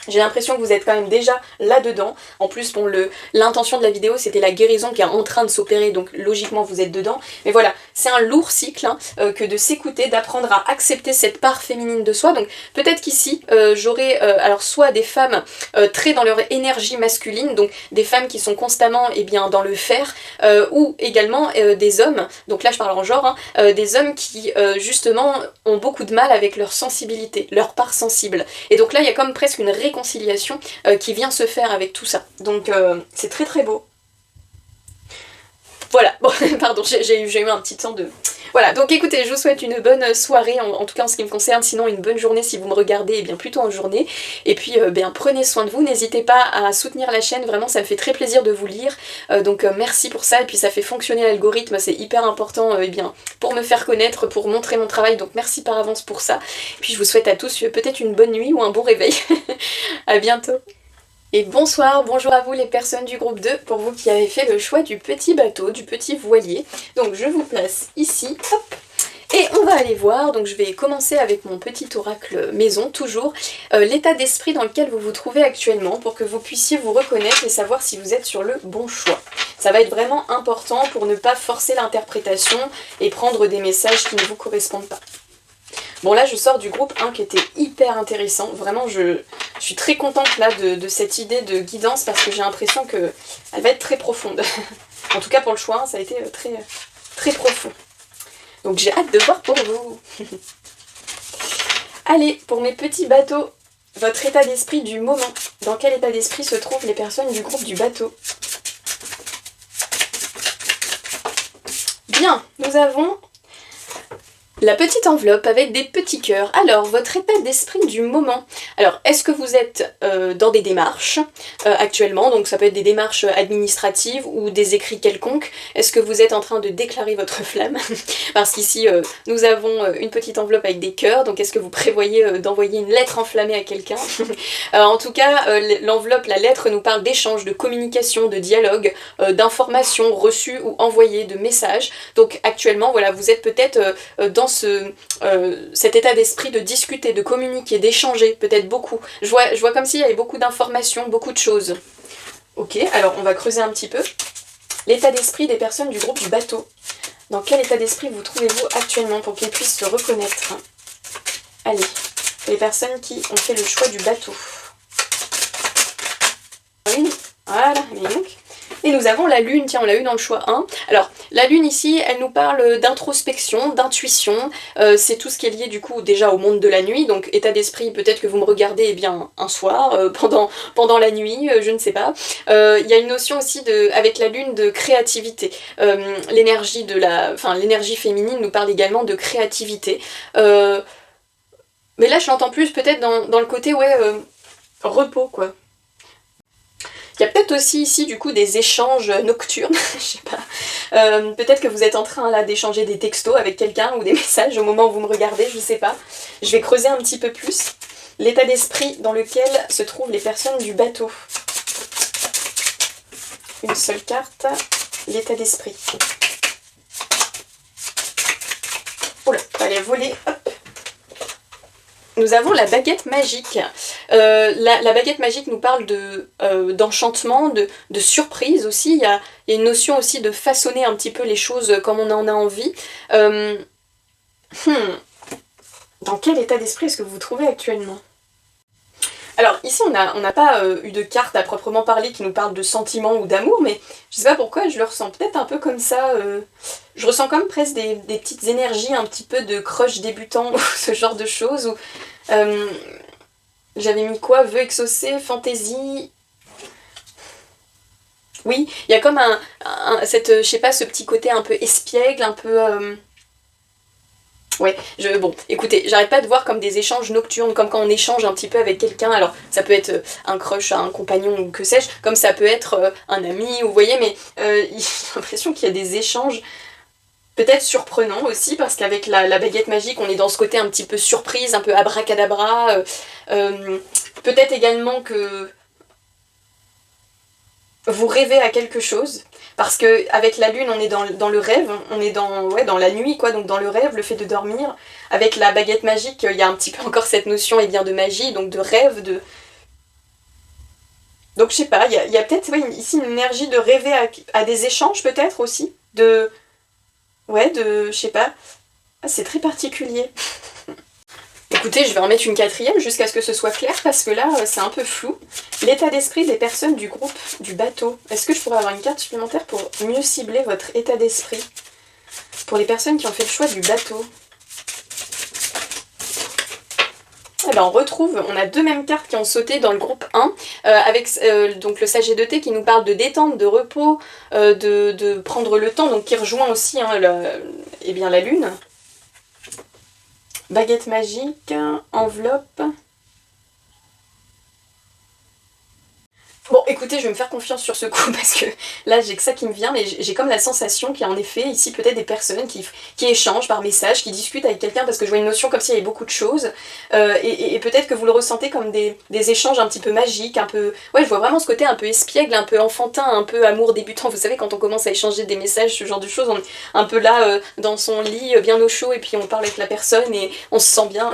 Speaker 1: J'ai l'impression que vous êtes quand même déjà là-dedans. En plus, bon, l'intention de la vidéo, c'était la guérison qui est en train de s'opérer, donc logiquement, vous êtes dedans. Mais voilà, c'est un lourd cycle que de s'écouter, d'apprendre à accepter cette part féminine de soi. Donc peut-être qu'ici, j'aurai alors soit des femmes très dans leur énergie masculine, donc des femmes qui sont constamment dans le faire, ou également des hommes, donc là je parle en genre, des hommes qui justement ont beaucoup de mal avec leur sensibilité, leur part sensible. Et donc là, il y a comme presque une réconciliation qui vient se faire avec tout ça. Donc c'est très très beau. Voilà, bon, pardon, j'ai eu un petit temps de... Voilà, donc écoutez, je vous souhaite une bonne soirée, en tout cas en ce qui me concerne, sinon une bonne journée si vous me regardez, et bien plutôt en journée. Et puis, bien, prenez soin de vous, n'hésitez pas à soutenir la chaîne, vraiment ça me fait très plaisir de vous lire, donc merci pour ça, et puis ça fait fonctionner l'algorithme, c'est hyper important, et bien, pour me faire connaître, pour montrer mon travail, donc merci par avance pour ça. Et puis je vous souhaite à tous peut-être une bonne nuit ou un bon réveil. À bientôt. Et bonsoir, bonjour à vous les personnes du groupe 2, pour vous qui avez fait le choix du petit bateau, du petit voilier. Donc je vous place ici, hop, et on va aller voir, donc je vais commencer avec mon petit oracle maison, toujours, l'état d'esprit dans lequel vous vous trouvez actuellement, pour que vous puissiez vous reconnaître et savoir si vous êtes sur le bon choix. Ça va être vraiment important pour ne pas forcer l'interprétation et prendre des messages qui ne vous correspondent pas. Bon là je sors du groupe 1 qui était hyper intéressant, vraiment je suis très contente là de cette idée de guidance parce que j'ai l'impression qu'elle va être très profonde. En tout cas pour le choix 1 ça a été très profond. Donc j'ai hâte de voir pour vous. Allez, pour mes petits bateaux, votre état d'esprit du moment. Dans quel état d'esprit se trouvent les personnes du groupe du bateau? Bien, nous avons... la petite enveloppe avec des petits cœurs. Alors, votre état d'esprit du moment. Alors, est-ce que vous êtes dans des démarches actuellement? Donc ça peut être des démarches administratives ou des écrits quelconques. Est-ce que vous êtes en train de déclarer votre flamme? Parce qu'ici, nous avons une petite enveloppe avec des cœurs. Donc est-ce que vous prévoyez d'envoyer une lettre enflammée à quelqu'un? En tout cas, l'enveloppe, la lettre nous parle d'échanges, de communication, de dialogue, d'informations reçues ou envoyées, de messages. Donc actuellement, voilà, vous êtes peut-être dans cet état d'esprit de discuter, de communiquer, d'échanger, peut-être beaucoup. Je vois comme s'il y avait beaucoup d'informations, beaucoup de choses. Ok, alors on va creuser un petit peu. L'état d'esprit des personnes du groupe du bateau. Dans quel état d'esprit vous trouvez-vous actuellement pour qu'ils puissent se reconnaître? Allez, les personnes qui ont fait le choix du bateau. Oui, voilà, donc. Et nous avons la lune, tiens on l'a eu dans le choix 1. Alors la lune ici elle nous parle d'introspection, d'intuition, c'est tout ce qui est lié du coup déjà au monde de la nuit, donc état d'esprit peut-être que vous me regardez eh bien un soir, pendant la nuit, je ne sais pas. Il y a une notion aussi avec la lune de créativité, l'énergie l'énergie féminine nous parle également de créativité. Mais là je l'entends plus peut-être dans le côté ouais, repos quoi. Il y a peut-être aussi ici du coup des échanges nocturnes, je sais pas. Peut-être que vous êtes en train là d'échanger des textos avec quelqu'un ou des messages au moment où vous me regardez, je sais pas. Je vais creuser un petit peu plus l'état d'esprit dans lequel se trouvent les personnes du bateau. Une seule carte, l'état d'esprit. Oula, allez voler, hop. Nous avons la baguette magique. La baguette magique nous parle d'enchantement, de surprise aussi. Il y a une notion aussi de façonner un petit peu les choses comme on en a envie. Dans quel état d'esprit est-ce que vous vous trouvez actuellement? Alors ici on n'a pas eu de carte à proprement parler qui nous parle de sentiments ou d'amour, mais je sais pas pourquoi je le ressens peut-être un peu comme ça. Je ressens comme presque des petites énergies, un petit peu de crush débutant ou ce genre de choses. Où, j'avais mis quoi? Vœux exaucés, fantaisie. Oui, il y a comme je sais pas, ce petit côté un peu espiègle, un peu... Ouais, bon, écoutez, j'arrête pas de voir comme des échanges nocturnes, comme quand on échange un petit peu avec quelqu'un, alors ça peut être un crush, un compagnon ou que sais-je, comme ça peut être un ami, vous voyez, mais j'ai l'impression qu'il y a des échanges peut-être surprenants aussi, parce qu'avec la baguette magique, on est dans ce côté un petit peu surprise, un peu abracadabra, peut-être également que vous rêvez à quelque chose, parce que avec la lune on est dans le rêve, on est dans la nuit quoi, donc dans le rêve, le fait de dormir. Avec la baguette magique, il y a un petit peu encore cette notion eh bien, de magie, donc de rêve, donc je sais pas, il y a peut-être ouais, ici une énergie de rêver à des échanges peut-être aussi, je sais pas, ah, c'est très particulier. Écoutez, je vais en mettre une quatrième jusqu'à ce que ce soit clair parce que là, c'est un peu flou. L'état d'esprit des personnes du groupe du bateau. Est-ce que je pourrais avoir une carte supplémentaire pour mieux cibler votre état d'esprit? Pour les personnes qui ont fait le choix du bateau. eh ben, on a deux mêmes cartes qui ont sauté dans le groupe 1, avec donc le sage de thé qui nous parle de détente, de repos, de prendre le temps, donc qui rejoint aussi hein, la lune. Baguette magique, enveloppe. Bon, écoutez, je vais me faire confiance sur ce coup parce que là, j'ai que ça qui me vient, mais j'ai comme la sensation qu'il y a en effet ici peut-être des personnes qui échangent par message, qui discutent avec quelqu'un parce que je vois une notion comme s'il y avait beaucoup de choses. Et peut-être que vous le ressentez comme des échanges un petit peu magiques, un peu... Ouais, je vois vraiment ce côté un peu espiègle, un peu enfantin, un peu amour débutant. Vous savez, quand on commence à échanger des messages, ce genre de choses, on est un peu là dans son lit, bien au chaud, et puis on parle avec la personne et on se sent bien.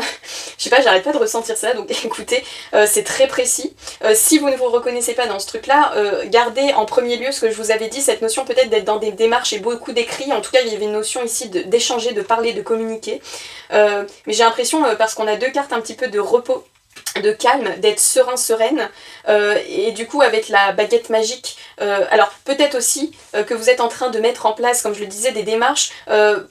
Speaker 1: Je sais pas, j'arrête pas de ressentir ça, donc écoutez, c'est très précis. Si vous ne vous reconnaissez pas dans ce truc-là, gardez en premier lieu ce que je vous avais dit, cette notion peut-être d'être dans des démarches et beaucoup d'écrits. En tout cas, il y avait une notion ici d'échanger, de parler, de communiquer. Mais j'ai l'impression, parce qu'on a deux cartes un petit peu de repos, de calme, d'être serein, sereine, et du coup avec la baguette magique, alors peut-être aussi que vous êtes en train de mettre en place, comme je le disais, des démarches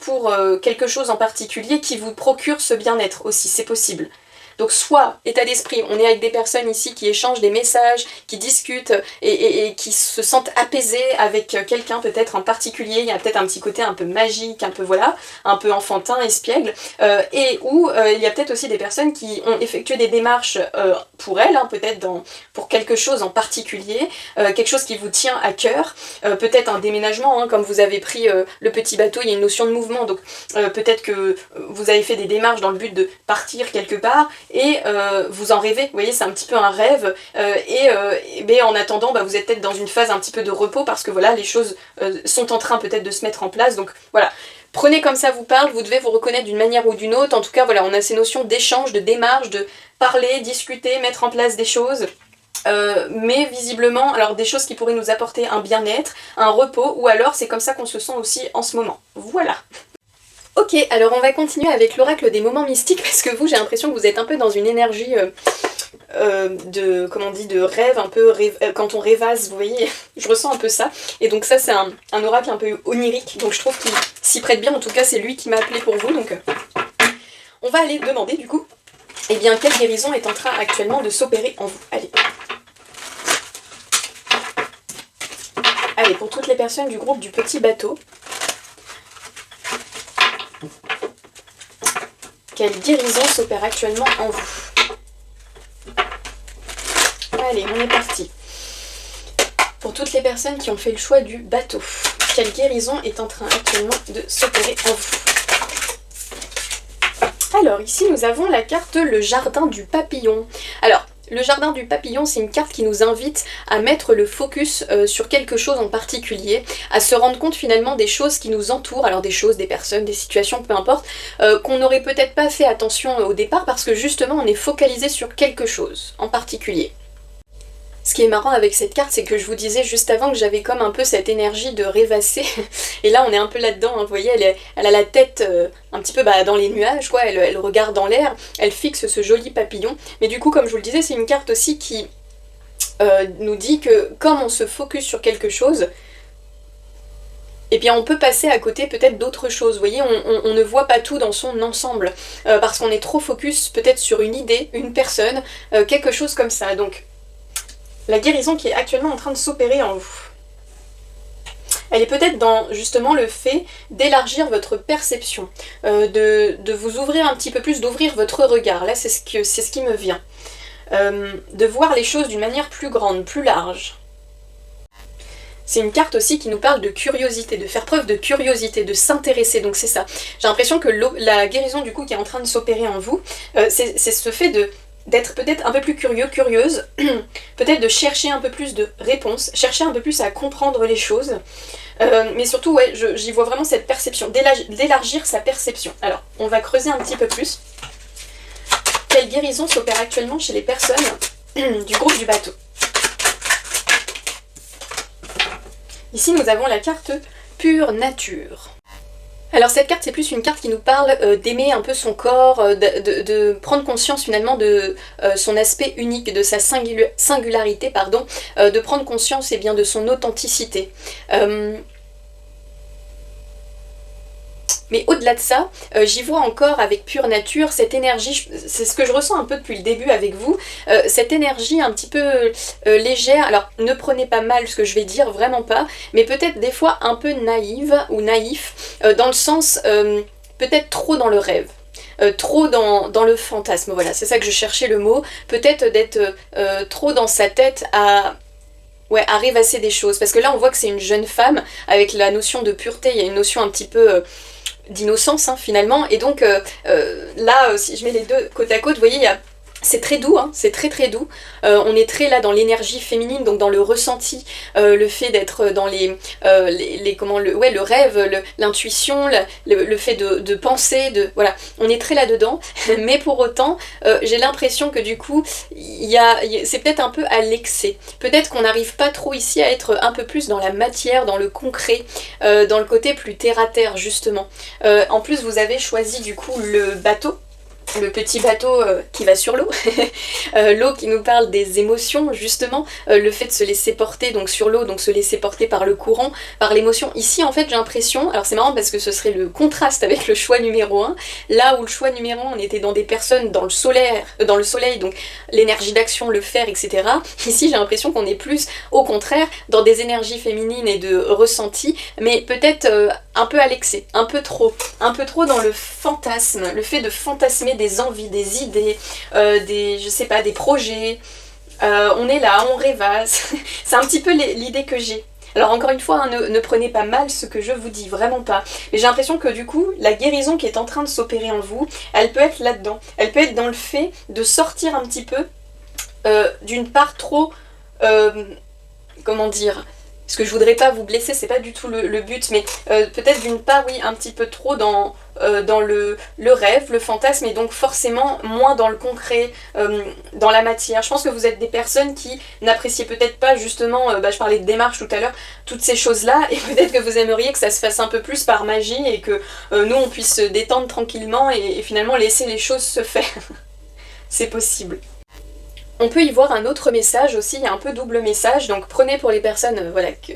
Speaker 1: pour quelque chose en particulier qui vous procure ce bien-être aussi, c'est possible. Donc soit, état d'esprit, on est avec des personnes ici qui échangent des messages, qui discutent et qui se sentent apaisées avec quelqu'un peut-être en particulier, il y a peut-être un petit côté un peu magique, un peu voilà, un peu enfantin, espiègle, et où il y a peut-être aussi des personnes qui ont effectué des démarches pour elles, hein, peut-être pour quelque chose en particulier, quelque chose qui vous tient à cœur, peut-être un déménagement, hein, comme vous avez pris le petit bateau, il y a une notion de mouvement, donc peut-être que vous avez fait des démarches dans le but de partir quelque part, et vous en rêvez, vous voyez, c'est un petit peu un rêve, mais en attendant, vous êtes peut-être dans une phase un petit peu de repos, parce que voilà, les choses sont en train peut-être de se mettre en place, donc voilà. Prenez comme ça vous parle, vous devez vous reconnaître d'une manière ou d'une autre, en tout cas voilà, on a ces notions d'échange, de démarche, de parler, discuter, mettre en place des choses, mais visiblement, alors des choses qui pourraient nous apporter un bien-être, un repos, ou alors c'est comme ça qu'on se sent aussi en ce moment. Voilà. Ok, alors on va continuer avec l'oracle des moments mystiques parce que vous, j'ai l'impression que vous êtes un peu dans une énergie de rêve, un peu quand on rêvasse, vous voyez, je ressens un peu ça. Et donc ça, c'est un oracle un peu onirique, donc je trouve qu'il s'y prête bien, en tout cas c'est lui qui m'a appelé pour vous, donc on va aller demander du coup, eh bien, quelle guérison est en train actuellement de s'opérer en vous. Allez. Allez, pour toutes les personnes du groupe du petit bateau, quelle guérison s'opère actuellement en vous? Allez, on est parti. Pour toutes les personnes qui ont fait le choix du bateau, quelle guérison est en train actuellement de s'opérer en vous? Alors, ici, nous avons la carte le jardin du papillon. Alors, le jardin du papillon, c'est une carte qui nous invite à mettre le focus sur quelque chose en particulier, à se rendre compte finalement des choses qui nous entourent, alors des choses, des personnes, des situations, peu importe, qu'on n'aurait peut-être pas fait attention au départ parce que justement on est focalisé sur quelque chose en particulier. Ce qui est marrant avec cette carte, c'est que je vous disais juste avant que j'avais comme un peu cette énergie de rêvasser, et là on est un peu là-dedans, hein, vous voyez, elle a la tête un petit peu dans les nuages, quoi, elle regarde dans l'air, elle fixe ce joli papillon, mais du coup, comme je vous le disais, c'est une carte aussi qui nous dit que comme on se focus sur quelque chose, eh bien on peut passer à côté peut-être d'autres choses, vous voyez, on ne voit pas tout dans son ensemble, parce qu'on est trop focus peut-être sur une idée, une personne, quelque chose comme ça, donc... La guérison qui est actuellement en train de s'opérer en vous. Elle est peut-être dans justement le fait d'élargir votre perception, de vous ouvrir un petit peu plus, d'ouvrir votre regard. Là, c'est ce qui me vient. De voir les choses d'une manière plus grande, plus large. C'est une carte aussi qui nous parle de curiosité, de faire preuve de curiosité, de s'intéresser, donc c'est ça. J'ai l'impression que la guérison du coup qui est en train de s'opérer en vous, c'est ce fait d'être peut-être un peu plus curieux, curieuse, peut-être de chercher un peu plus de réponses, chercher un peu plus à comprendre les choses, mais surtout, ouais, j'y vois vraiment cette perception, d'élargir sa perception. Alors, on va creuser un petit peu plus. Quelle guérison s'opère actuellement chez les personnes du groupe du bateau? Ici, nous avons la carte Pure Nature. Alors cette carte, c'est plus une carte qui nous parle d'aimer un peu son corps, de prendre conscience finalement de son aspect unique, de sa singularité, pardon, de prendre conscience de son authenticité. Mais au-delà de ça, j'y vois encore avec Pure Nature cette énergie, c'est ce que je ressens un peu depuis le début avec vous, cette énergie un petit peu légère. Alors ne prenez pas mal ce que je vais dire, vraiment pas, mais peut-être des fois un peu naïve ou naïf, dans le sens peut-être trop dans le rêve. Trop dans le fantasme, voilà, c'est ça que je cherchais le mot, peut-être d'être trop dans sa tête à rêvasser des choses, parce que là on voit que c'est une jeune femme, avec la notion de pureté, il y a une notion un petit peu d'innocence hein, finalement, et donc là, si je mets les deux côte à côte, vous voyez, c'est très doux, hein, c'est très très doux. On est très là dans l'énergie féminine, donc dans le ressenti, le fait d'être dans le rêve, l'intuition, le fait de penser, voilà, on est très là-dedans. Mais pour autant, j'ai l'impression que du coup, c'est peut-être un peu à l'excès. Peut-être qu'on n'arrive pas trop ici à être un peu plus dans la matière, dans le concret, dans le côté plus terre à terre justement. En plus, vous avez choisi du coup le bateau. Le petit bateau qui va sur l'eau, l'eau qui nous parle des émotions justement, le fait de se laisser porter donc sur l'eau, donc se laisser porter par le courant, par l'émotion. Ici en fait j'ai l'impression, alors c'est marrant parce que ce serait le contraste avec le choix numéro 1, là où le choix numéro 1 on était dans des personnes dans le soleil, donc l'énergie d'action, le faire, etc. Ici j'ai l'impression qu'on est plus au contraire dans des énergies féminines et de ressenti, mais peut-être un peu à l'excès, un peu trop dans le fantasme, le fait de fantasmer des envies, des idées, des projets. On est là, on rêvasse. C'est un petit peu l'idée que j'ai. Alors encore une fois, hein, ne prenez pas mal ce que je vous dis, vraiment pas. Mais j'ai l'impression que du coup, la guérison qui est en train de s'opérer en vous, elle peut être là-dedans. Elle peut être dans le fait de sortir un petit peu d'une part trop... comment dire, parce que je voudrais pas vous blesser, c'est pas du tout le but, mais peut-être d'une part, oui, un petit peu trop dans le rêve, le fantasme, et donc forcément moins dans le concret, dans la matière. Je pense que vous êtes des personnes qui n'appréciez peut-être pas justement, je parlais de démarche tout à l'heure, toutes ces choses-là, et peut-être que vous aimeriez que ça se fasse un peu plus par magie, et que nous on puisse se détendre tranquillement, et finalement laisser les choses se faire. C'est possible. On peut y voir un autre message aussi, il y a un peu double message, donc prenez pour les personnes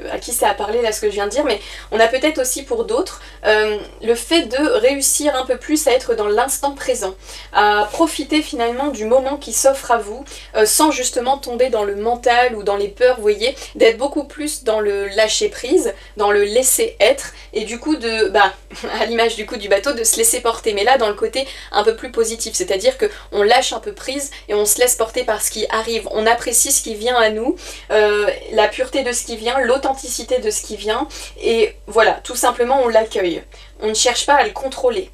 Speaker 1: à qui ça a parlé là ce que je viens de dire, mais on a peut-être aussi pour d'autres le fait de réussir un peu plus à être dans l'instant présent, à profiter finalement du moment qui s'offre à vous, sans justement tomber dans le mental ou dans les peurs, vous voyez, d'être beaucoup plus dans le lâcher prise, dans le laisser être, et du coup à l'image du coup du bateau, de se laisser porter, mais là dans le côté un peu plus positif, c'est-à-dire qu'on lâche un peu prise et on se laisse porter par ce qui arrive, on apprécie ce qui vient à nous, la pureté de ce qui vient, l'authenticité de ce qui vient, et voilà, tout simplement on l'accueille. On ne cherche pas à le contrôler.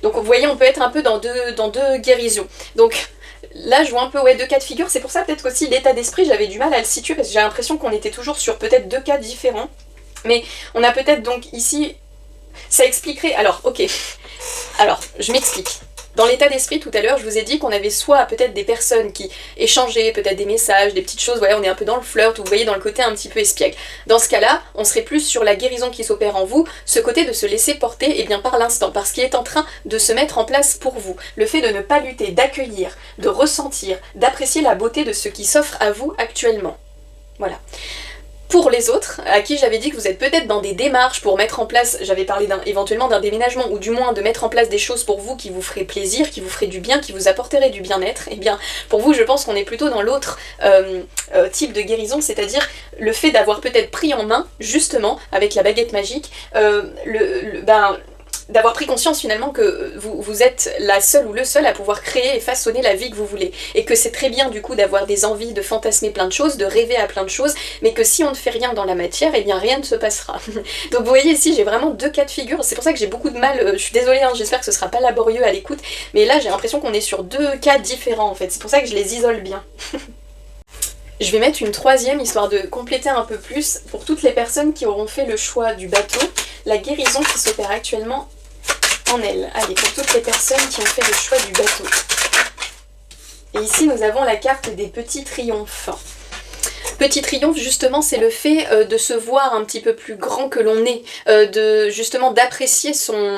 Speaker 1: Donc vous voyez, on peut être un peu dans deux guérisons. Donc là je vois un peu deux cas de figure, c'est pour ça peut-être aussi l'état d'esprit, j'avais du mal à le situer, parce que j'ai l'impression qu'on était toujours sur peut-être deux cas différents. Mais on a peut-être donc ici, ça expliquerait, alors ok, alors je m'explique. Dans l'état d'esprit, tout à l'heure, je vous ai dit qu'on avait soit peut-être des personnes qui échangeaient, peut-être des messages, des petites choses, voilà, on est un peu dans le flirt, vous voyez, dans le côté un petit peu espiègle. Dans ce cas-là, on serait plus sur la guérison qui s'opère en vous, ce côté de se laisser porter, et bien par l'instant, par ce qui est en train de se mettre en place pour vous. Le fait de ne pas lutter, d'accueillir, de ressentir, d'apprécier la beauté de ce qui s'offre à vous actuellement. Voilà. Pour les autres, à qui j'avais dit que vous êtes peut-être dans des démarches pour mettre en place, j'avais parlé éventuellement d'un déménagement, ou du moins de mettre en place des choses pour vous qui vous feraient plaisir, qui vous feraient du bien, qui vous apporteraient du bien-être, et bien pour vous je pense qu'on est plutôt dans l'autre type de guérison, c'est-à-dire le fait d'avoir peut-être pris en main, justement, avec la baguette magique, d'avoir pris conscience finalement que vous êtes la seule ou le seul à pouvoir créer et façonner la vie que vous voulez. Et que c'est très bien du coup d'avoir des envies, de fantasmer plein de choses, de rêver à plein de choses, mais que si on ne fait rien dans la matière, eh bien rien ne se passera. Donc vous voyez ici j'ai vraiment deux cas de figure, c'est pour ça que j'ai beaucoup de mal, je suis désolée, hein, j'espère que ce sera pas laborieux à l'écoute, mais là j'ai l'impression qu'on est sur deux cas différents en fait, c'est pour ça que je les isole bien. Je vais mettre une troisième, histoire de compléter un peu plus, pour toutes les personnes qui auront fait le choix du bateau, la guérison qui s'opère actuellement en elle. Allez, pour toutes les personnes qui ont fait le choix du bateau. Et ici, nous avons la carte des petits triomphes. Petit triomphe, justement, c'est le fait de se voir un petit peu plus grand que l'on est, justement d'apprécier son...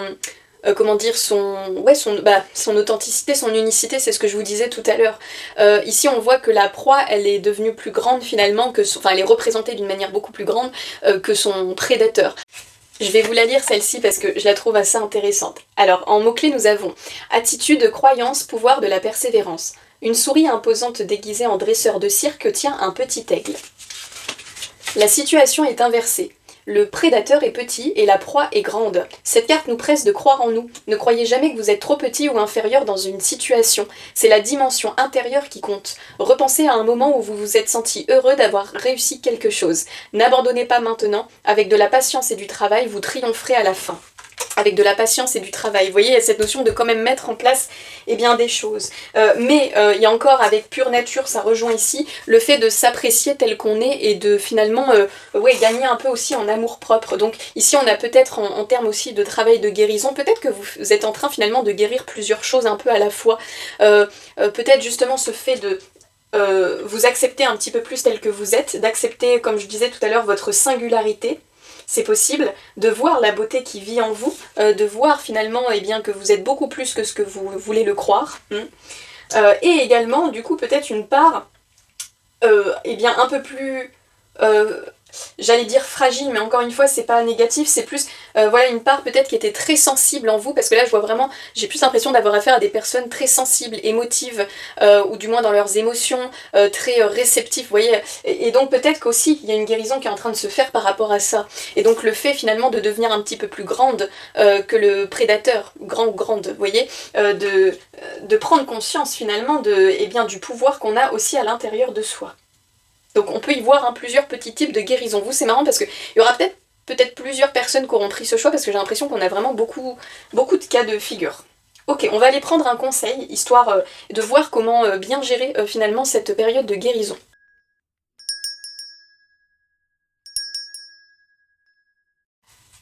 Speaker 1: son authenticité, son unicité, c'est ce que je vous disais tout à l'heure. Ici, on voit que la proie, elle est devenue plus grande finalement, elle est représentée d'une manière beaucoup plus grande que son prédateur. Je vais vous la lire celle-ci parce que je la trouve assez intéressante. Alors, en mots-clés, nous avons attitude, croyance, pouvoir de la persévérance. Une souris imposante déguisée en dresseur de cirque tient un petit aigle. La situation est inversée. Le prédateur est petit et la proie est grande. Cette carte nous presse de croire en nous. Ne croyez jamais que vous êtes trop petit ou inférieur dans une situation. C'est la dimension intérieure qui compte. Repensez à un moment où vous vous êtes senti heureux d'avoir réussi quelque chose. N'abandonnez pas maintenant. Avec de la patience et du travail, vous triompherez à la fin. Avec de la patience et du travail. Vous voyez, il y a cette notion de quand même mettre en place des choses. Mais il y a encore avec pure nature, ça rejoint ici, le fait de s'apprécier tel qu'on est et de finalement gagner un peu aussi en amour propre. Donc ici on a peut-être en termes aussi de travail de guérison, peut-être que vous êtes en train finalement de guérir plusieurs choses un peu à la fois. Peut-être justement ce fait de vous accepter un petit peu plus tel que vous êtes, d'accepter, comme je disais tout à l'heure, votre singularité. C'est possible de voir la beauté qui vit en vous, de voir finalement que vous êtes beaucoup plus que ce que vous voulez le croire. Et également, du coup, peut-être une part un peu plus... j'allais dire fragile, mais encore une fois, c'est pas négatif, c'est plus une part peut-être qui était très sensible en vous, parce que là, je vois vraiment, j'ai plus l'impression d'avoir affaire à des personnes très sensibles, émotives, ou du moins dans leurs émotions, très réceptives, vous voyez, et donc peut-être qu'aussi, il y a une guérison qui est en train de se faire par rapport à ça, et donc le fait finalement de devenir un petit peu plus grande que le prédateur, grand ou grande, vous voyez, de prendre conscience finalement du pouvoir qu'on a aussi à l'intérieur de soi. Donc on peut y voir plusieurs petits types de guérison. Vous, c'est marrant parce qu'il y aura peut-être plusieurs personnes qui auront pris ce choix parce que j'ai l'impression qu'on a vraiment beaucoup de cas de figure. Ok, on va aller prendre un conseil, histoire de voir comment bien gérer finalement cette période de guérison.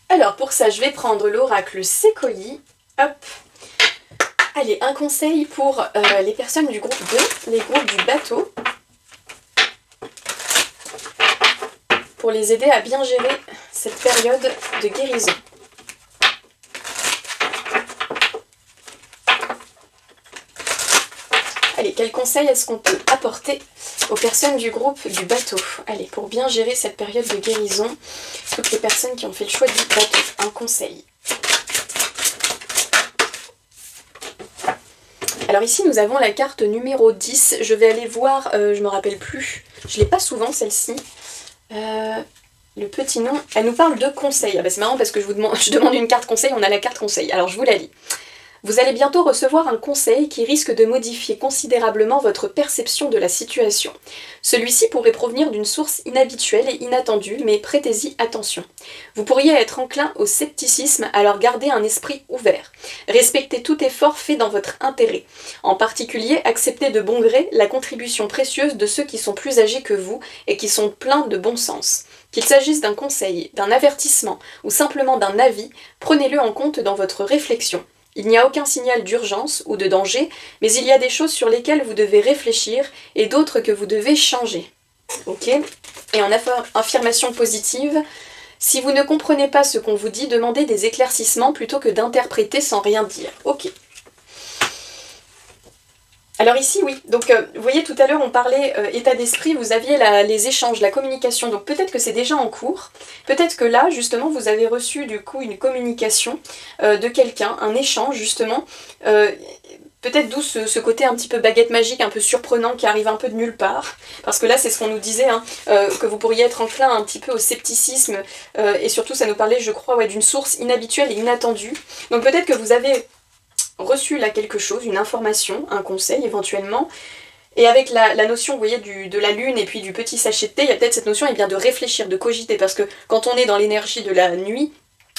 Speaker 1: Alors pour ça, je vais prendre l'oracle Séquoie. Hop. Allez, un conseil pour les personnes du groupe 2, les groupes du bateau. Pour les aider à bien gérer cette période de guérison. Allez, quels conseils est-ce qu'on peut apporter aux personnes du groupe du bateau? Allez, pour bien gérer cette période de guérison, toutes les personnes qui ont fait le choix du bateau, un conseil. Alors ici, nous avons la carte numéro 10. Je vais aller voir, je me rappelle plus, je l'ai pas souvent celle-ci. Le petit nom, elle nous parle de conseil. Ah bah c'est marrant parce que je demande une carte conseil, on a la carte conseil. Alors je vous la lis. Vous allez bientôt recevoir un conseil qui risque de modifier considérablement votre perception de la situation. Celui-ci pourrait provenir d'une source inhabituelle et inattendue, mais prêtez-y attention. Vous pourriez être enclin au scepticisme, alors gardez un esprit ouvert. Respectez tout effort fait dans votre intérêt. En particulier, acceptez de bon gré la contribution précieuse de ceux qui sont plus âgés que vous et qui sont pleins de bon sens. Qu'il s'agisse d'un conseil, d'un avertissement ou simplement d'un avis, prenez-le en compte dans votre réflexion. Il n'y a aucun signal d'urgence ou de danger, mais il y a des choses sur lesquelles vous devez réfléchir et d'autres que vous devez changer. Ok ? Et en affirmation positive, si vous ne comprenez pas ce qu'on vous dit, demandez des éclaircissements plutôt que d'interpréter sans rien dire. Ok. Alors ici, oui, donc vous voyez tout à l'heure on parlait état d'esprit, vous aviez les échanges, la communication, donc peut-être que c'est déjà en cours, peut-être que là justement vous avez reçu du coup une communication de quelqu'un, un échange justement, peut-être d'où ce côté un petit peu baguette magique, un peu surprenant qui arrive un peu de nulle part, parce que là c'est ce qu'on nous disait, que vous pourriez être enclin un petit peu au scepticisme, et surtout ça nous parlait je crois d'une source inhabituelle et inattendue, donc peut-être que vous avez reçu là quelque chose, une information, un conseil éventuellement, et avec la notion, vous voyez, de la lune et puis du petit sachet de thé, il y a peut-être cette notion de réfléchir, de cogiter, parce que quand on est dans l'énergie de la nuit,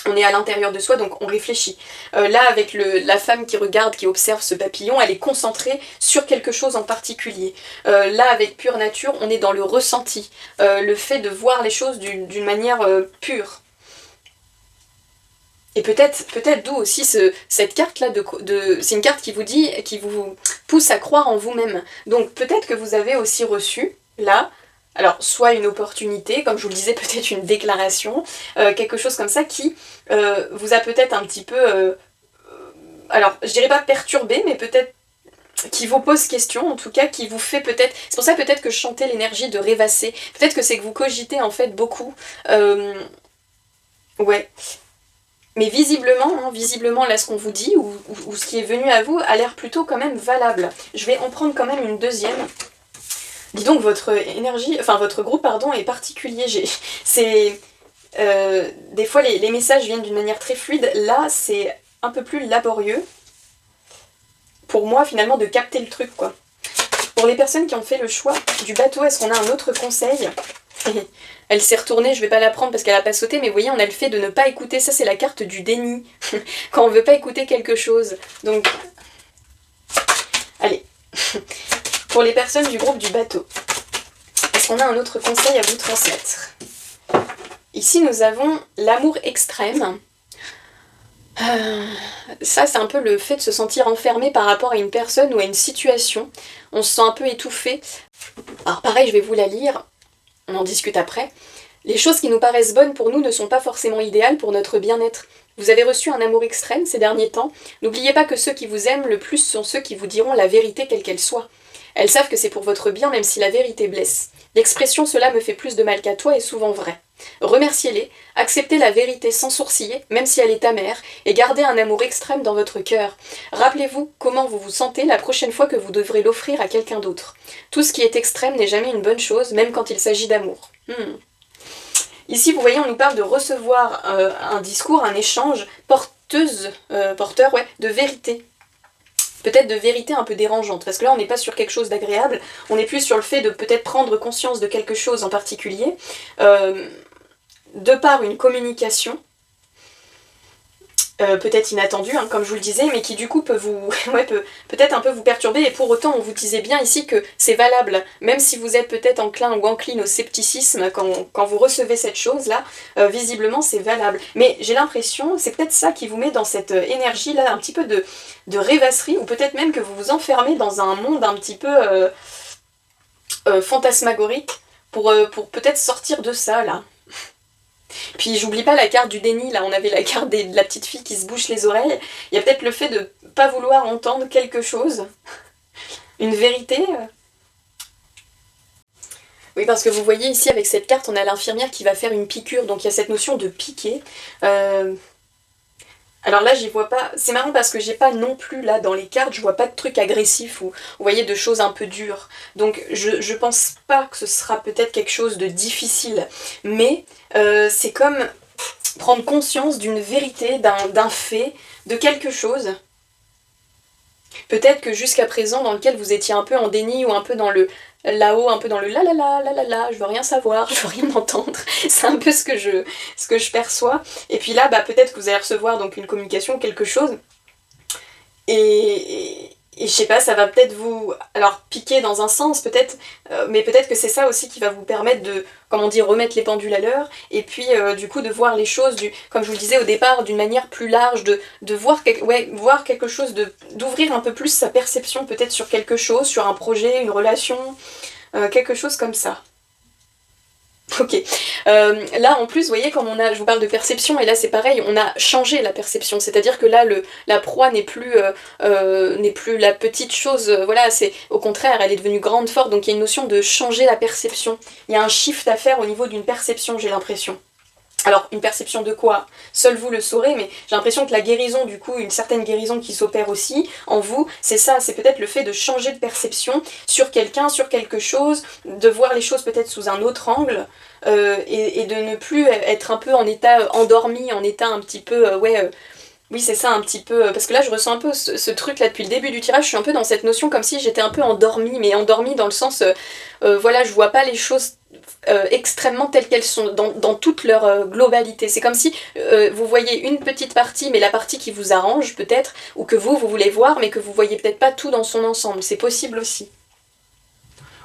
Speaker 1: on est à l'intérieur de soi, donc on réfléchit. Là, avec la femme qui regarde, qui observe ce papillon, elle est concentrée sur quelque chose en particulier. Là, avec pure nature, on est dans le ressenti, le fait de voir les choses d'une manière pure. Et peut-être d'où aussi cette carte-là, c'est une carte qui vous pousse à croire en vous-même. Donc peut-être que vous avez aussi reçu, là, alors soit une opportunité, comme je vous le disais, peut-être une déclaration, quelque chose comme ça qui vous a peut-être un petit peu, alors je dirais pas perturbé, mais peut-être qui vous pose question, en tout cas, qui vous fait peut-être... C'est pour ça peut-être que je chantais l'énergie de rêvasser. Peut-être que c'est que vous cogitez en fait beaucoup. Ouais. Mais visiblement, hein, visiblement là ce qu'on vous dit, ou ce qui est venu à vous, a l'air plutôt quand même valable. Je vais en prendre quand même une deuxième. Dis donc, votre énergie, enfin votre groupe, pardon, est particulier. C'est... des fois les messages viennent d'une manière très fluide, là c'est un peu plus laborieux pour moi finalement de capter le truc quoi. Pour les personnes qui ont fait le choix du bateau, est-ce qu'on a un autre conseil? Elle s'est retournée, je vais pas la prendre parce qu'elle a pas sauté, mais vous voyez on a le fait de ne pas écouter, ça c'est la carte du déni, quand on veut pas écouter quelque chose. Donc, allez, pour les personnes du groupe du bateau, est-ce qu'on a un autre conseil à vous transmettre? Ici nous avons l'amour extrême. Ça c'est un peu le fait de se sentir enfermé par rapport à une personne ou à une situation. On se sent un peu étouffé. Alors pareil, je vais vous la lire, on en discute après. Les choses qui nous paraissent bonnes pour nous ne sont pas forcément idéales pour notre bien-être. Vous avez reçu un amour extrême ces derniers temps. N'oubliez pas que ceux qui vous aiment le plus sont ceux qui vous diront la vérité quelle qu'elle soit. Elles savent que c'est pour votre bien même si la vérité blesse. L'expression « cela me fait plus de mal qu'à toi » est souvent vraie. Remerciez-les, acceptez la vérité sans sourciller, même si elle est amère, et gardez un amour extrême dans votre cœur. Rappelez-vous comment vous vous sentez la prochaine fois que vous devrez l'offrir à quelqu'un d'autre. Tout ce qui est extrême n'est jamais une bonne chose, même quand il s'agit d'amour. Ici, vous voyez, on nous parle de recevoir un discours, un échange porteur de vérité. Peut-être de vérité un peu dérangeante, parce que là on n'est pas sur quelque chose d'agréable, on est plus sur le fait de peut-être prendre conscience de quelque chose en particulier, de par une communication, peut-être inattendue, hein, comme je vous le disais, mais qui du coup peut vous, peut-être un peu vous perturber, et pour autant on vous disait bien ici que c'est valable, même si vous êtes peut-être enclin ou encline au scepticisme quand vous recevez cette chose-là, visiblement c'est valable. Mais j'ai l'impression, c'est peut-être ça qui vous met dans cette énergie-là, un petit peu de rêvasserie, ou peut-être même que vous vous enfermez dans un monde un petit peu fantasmagorique, pour peut-être sortir de ça, là. Puis j'oublie pas la carte du déni, là on avait la carte de la petite fille qui se bouche les oreilles. Il y a peut-être le fait de pas vouloir entendre quelque chose, une vérité. Oui, parce que vous voyez ici avec cette carte, on a l'infirmière qui va faire une piqûre, donc il y a cette notion de piquer. Alors là, j'y vois pas. C'est marrant parce que j'ai pas non plus là dans les cartes, je vois pas de trucs agressifs ou vous voyez de choses un peu dures. Donc je pense pas que ce sera peut-être quelque chose de difficile, mais c'est comme prendre conscience d'une vérité, d'un fait, de quelque chose. Peut-être que jusqu'à présent, dans lequel vous étiez un peu en déni ou un peu dans le là-haut, un peu dans le la la la la la la, je veux rien savoir, je veux rien entendre. C'est un peu ce que je perçois. Et puis là, bah, peut-être que vous allez recevoir donc une communication, quelque chose. Et je sais pas, ça va peut-être vous... Alors, piquer dans un sens, peut-être, mais peut-être que c'est ça aussi qui va vous permettre de, comment dire, remettre les pendules à l'heure, et puis du coup de voir les choses, comme je vous le disais au départ, d'une manière plus large, de voir, voir quelque chose, d'ouvrir un peu plus sa perception peut-être sur quelque chose, sur un projet, une relation, quelque chose comme ça. Ok. Là en plus, vous voyez, comme je vous parle de perception, et là c'est pareil, on a changé la perception, c'est-à-dire que là la proie n'est plus la petite chose, voilà, c'est au contraire, elle est devenue grande, forte, donc il y a une notion de changer la perception. Il y a un shift à faire au niveau d'une perception, j'ai l'impression. Alors, une perception de quoi? Seul vous le saurez, mais j'ai l'impression que la guérison, du coup, une certaine guérison qui s'opère aussi en vous, c'est ça, c'est peut-être le fait de changer de perception sur quelqu'un, sur quelque chose, de voir les choses peut-être sous un autre angle, et de ne plus être un peu en état endormi, en état un petit peu, oui c'est ça un petit peu, parce que là je ressens un peu ce truc là depuis le début du tirage, je suis un peu dans cette notion comme si j'étais un peu endormie, mais endormie dans le sens, voilà, je vois pas les choses extrêmement telles qu'elles sont, dans toute leur globalité. C'est comme si vous voyez une petite partie, mais la partie qui vous arrange peut-être, ou que vous voulez voir, mais que vous voyez peut-être pas tout dans son ensemble, c'est possible aussi.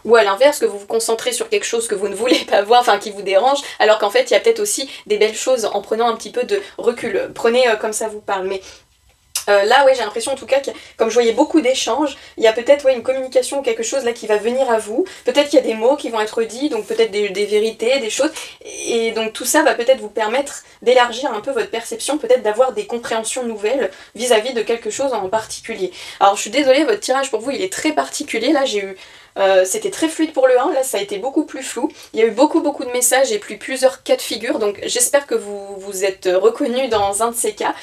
Speaker 1: Ou à l'inverse, que vous vous concentrez sur quelque chose que vous ne voulez pas voir, enfin qui vous dérange, alors qu'en fait il y a peut-être aussi des belles choses en prenant un petit peu de recul. Prenez comme ça vous parle. Mais là, ouais, j'ai l'impression en tout cas que, comme je voyais beaucoup d'échanges, il y a peut-être une communication ou quelque chose là qui va venir à vous. Peut-être qu'il y a des mots qui vont être dits, donc peut-être des vérités, des choses. Et donc tout ça va peut-être vous permettre d'élargir un peu votre perception, peut-être d'avoir des compréhensions nouvelles vis-à-vis de quelque chose en particulier. Alors je suis désolée, votre tirage pour vous il est très particulier. Là j'ai eu C'était très fluide pour le 1, là ça a été beaucoup plus flou. Il y a eu beaucoup de messages et plusieurs cas de figure, donc j'espère que vous vous êtes reconnus dans un de ces cas.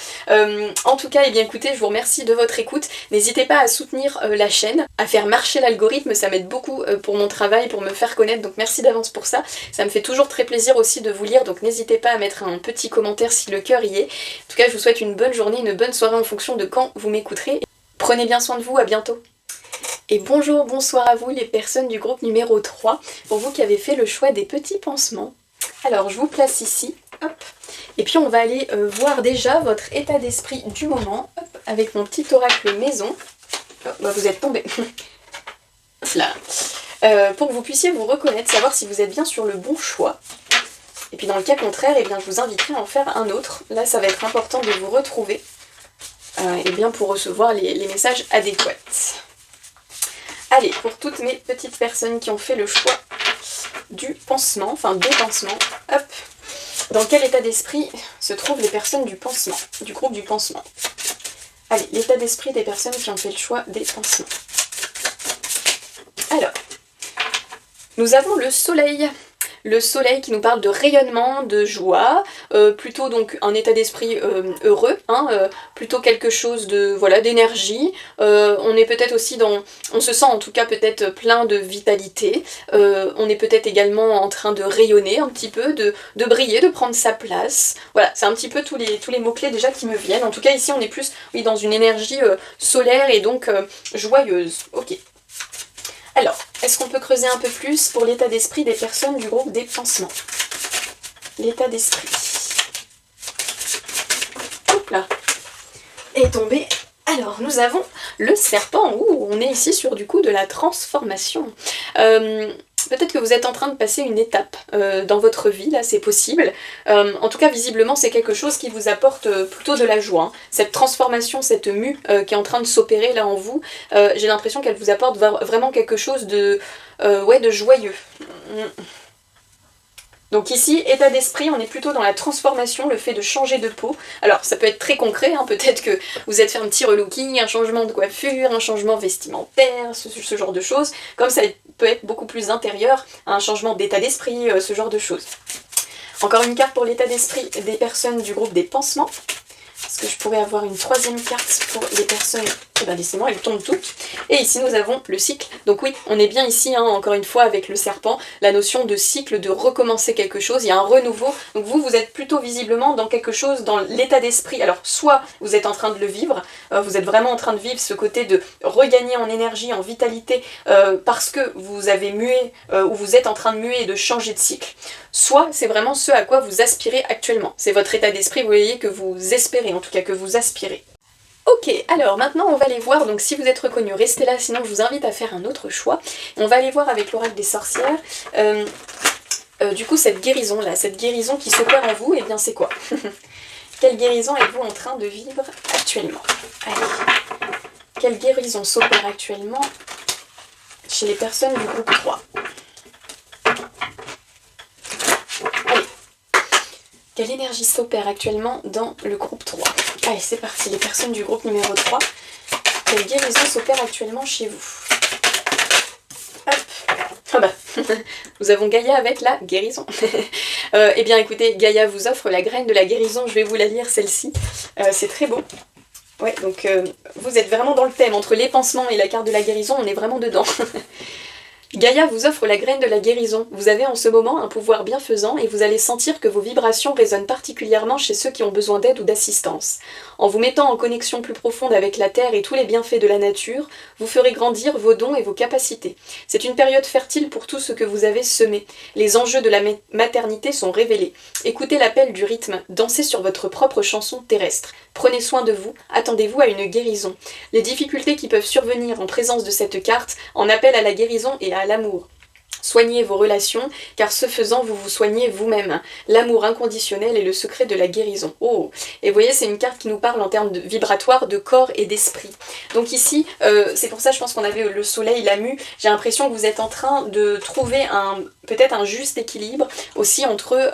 Speaker 1: En tout cas, eh bien écoutez, je vous remercie de votre écoute. N'hésitez pas à soutenir la chaîne, à faire marcher l'algorithme, ça m'aide beaucoup pour mon travail, pour me faire connaître, donc merci d'avance pour ça. Ça me fait toujours très plaisir aussi de vous lire, donc n'hésitez pas à mettre un petit commentaire si le cœur y est. En tout cas, je vous souhaite une bonne journée, une bonne soirée en fonction de quand vous m'écouterez. Prenez bien soin de vous, à bientôt. Et bonjour, bonsoir à vous les personnes du groupe numéro 3, pour vous qui avez fait le choix des petits pansements. Alors je vous place ici, hop, et puis on va aller voir déjà votre état d'esprit du moment, hop, avec mon petit oracle maison. Oh, bah vous êtes tombé. Là. Pour que vous puissiez vous reconnaître, savoir si vous êtes bien sur le bon choix. Et puis dans le cas contraire, eh bien, je vous inviterai à en faire un autre. Là ça va être important de vous retrouver eh bien, pour recevoir les messages adéquats. Allez, pour toutes mes petites personnes qui ont fait le choix du pansement, enfin des pansements, hop, dans quel état d'esprit se trouvent les personnes du pansement, du groupe du pansement? Allez, l'état d'esprit des personnes qui ont fait le choix des pansements. Alors, nous avons le soleil. Le soleil qui nous parle de rayonnement, de joie, plutôt donc un état d'esprit heureux, hein, plutôt quelque chose de voilà d'énergie. On est peut-être aussi on se sent en tout cas peut-être plein de vitalité. On est peut-être également en train de rayonner un petit peu, de briller, de prendre sa place. Voilà, c'est un petit peu tous les mots-clés déjà qui me viennent. En tout cas ici on est plus oui, dans une énergie solaire et donc joyeuse. Ok. Alors, est-ce qu'on peut creuser un peu plus pour l'état d'esprit des personnes du groupe des pansements? L'état d'esprit. Hop là. Est tombé. Alors, nous avons le serpent. Ouh, on est ici sur du coup de la transformation. Peut-être que vous êtes en train de passer une étape dans votre vie, là c'est possible. En tout cas visiblement c'est quelque chose qui vous apporte plutôt de la joie. Hein. Cette transformation, cette mue qui est en train de s'opérer là en vous, j'ai l'impression qu'elle vous apporte vraiment quelque chose de, ouais, de joyeux. Donc ici, état d'esprit, on est plutôt dans la transformation, le fait de changer de peau. Alors ça peut être très concret, hein, peut-être que vous êtes fait un petit relooking, un changement de coiffure, un changement vestimentaire, ce genre de choses. Comme ça peut être beaucoup plus intérieur, un changement d'état d'esprit, ce genre de choses. Encore une carte pour l'état d'esprit des personnes du groupe des pansements. Est-ce que je pourrais avoir une troisième carte pour les personnes? Eh bien décidément, elles tombent toutes. Et ici nous avons le cycle. Donc oui, on est bien ici, hein, encore une fois, avec le serpent, la notion de cycle, de recommencer quelque chose, il y a un renouveau. Donc vous êtes plutôt visiblement dans quelque chose, dans l'état d'esprit. Alors soit vous êtes en train de le vivre, vous êtes vraiment en train de vivre ce côté de regagner en énergie, en vitalité, parce que vous avez mué, ou vous êtes en train de muer et de changer de cycle. Soit c'est vraiment ce à quoi vous aspirez actuellement. C'est votre état d'esprit, vous voyez, que vous espérez, en tout cas que vous aspirez. Ok, alors maintenant on va aller voir, donc si vous êtes reconnu, restez là, sinon je vous invite à faire un autre choix. On va aller voir avec l'oracle des sorcières, du coup cette guérison là, cette guérison qui s'opère en vous, et bien c'est quoi? Quelle guérison êtes-vous en train de vivre actuellement? Allez, quelle guérison s'opère actuellement chez les personnes du groupe 3? Allez, quelle énergie s'opère actuellement dans le groupe 3? Allez, c'est parti, les personnes du groupe numéro 3. Quelle guérison s'opère actuellement chez vous? Hop. Ah bah, nous avons Gaïa avec la guérison. Eh bien écoutez, Gaïa vous offre la graine de la guérison, je vais vous la lire celle-ci. C'est très beau. Ouais, donc vous êtes vraiment dans le thème, entre les pansements et la carte de la guérison, on est vraiment dedans. Gaïa vous offre la graine de la guérison. Vous avez en ce moment un pouvoir bienfaisant et vous allez sentir que vos vibrations résonnent particulièrement chez ceux qui ont besoin d'aide ou d'assistance. En vous mettant en connexion plus profonde avec la Terre et tous les bienfaits de la nature, vous ferez grandir vos dons et vos capacités. C'est une période fertile pour tout ce que vous avez semé. Les enjeux de la maternité sont révélés. Écoutez l'appel du rythme, dansez sur votre propre chanson terrestre. Prenez soin de vous, attendez-vous à une guérison. Les difficultés qui peuvent survenir en présence de cette carte en appellent à la guérison et à l'amour. Soignez vos relations, car ce faisant, vous vous soignez vous-même. L'amour inconditionnel est le secret de la guérison. Oh! Et vous voyez, c'est une carte qui nous parle en termes de vibratoire, de corps et d'esprit. Donc ici, c'est pour ça, je pense qu'on avait le soleil, la mue. J'ai l'impression que vous êtes en train de trouver peut-être un juste équilibre aussi entre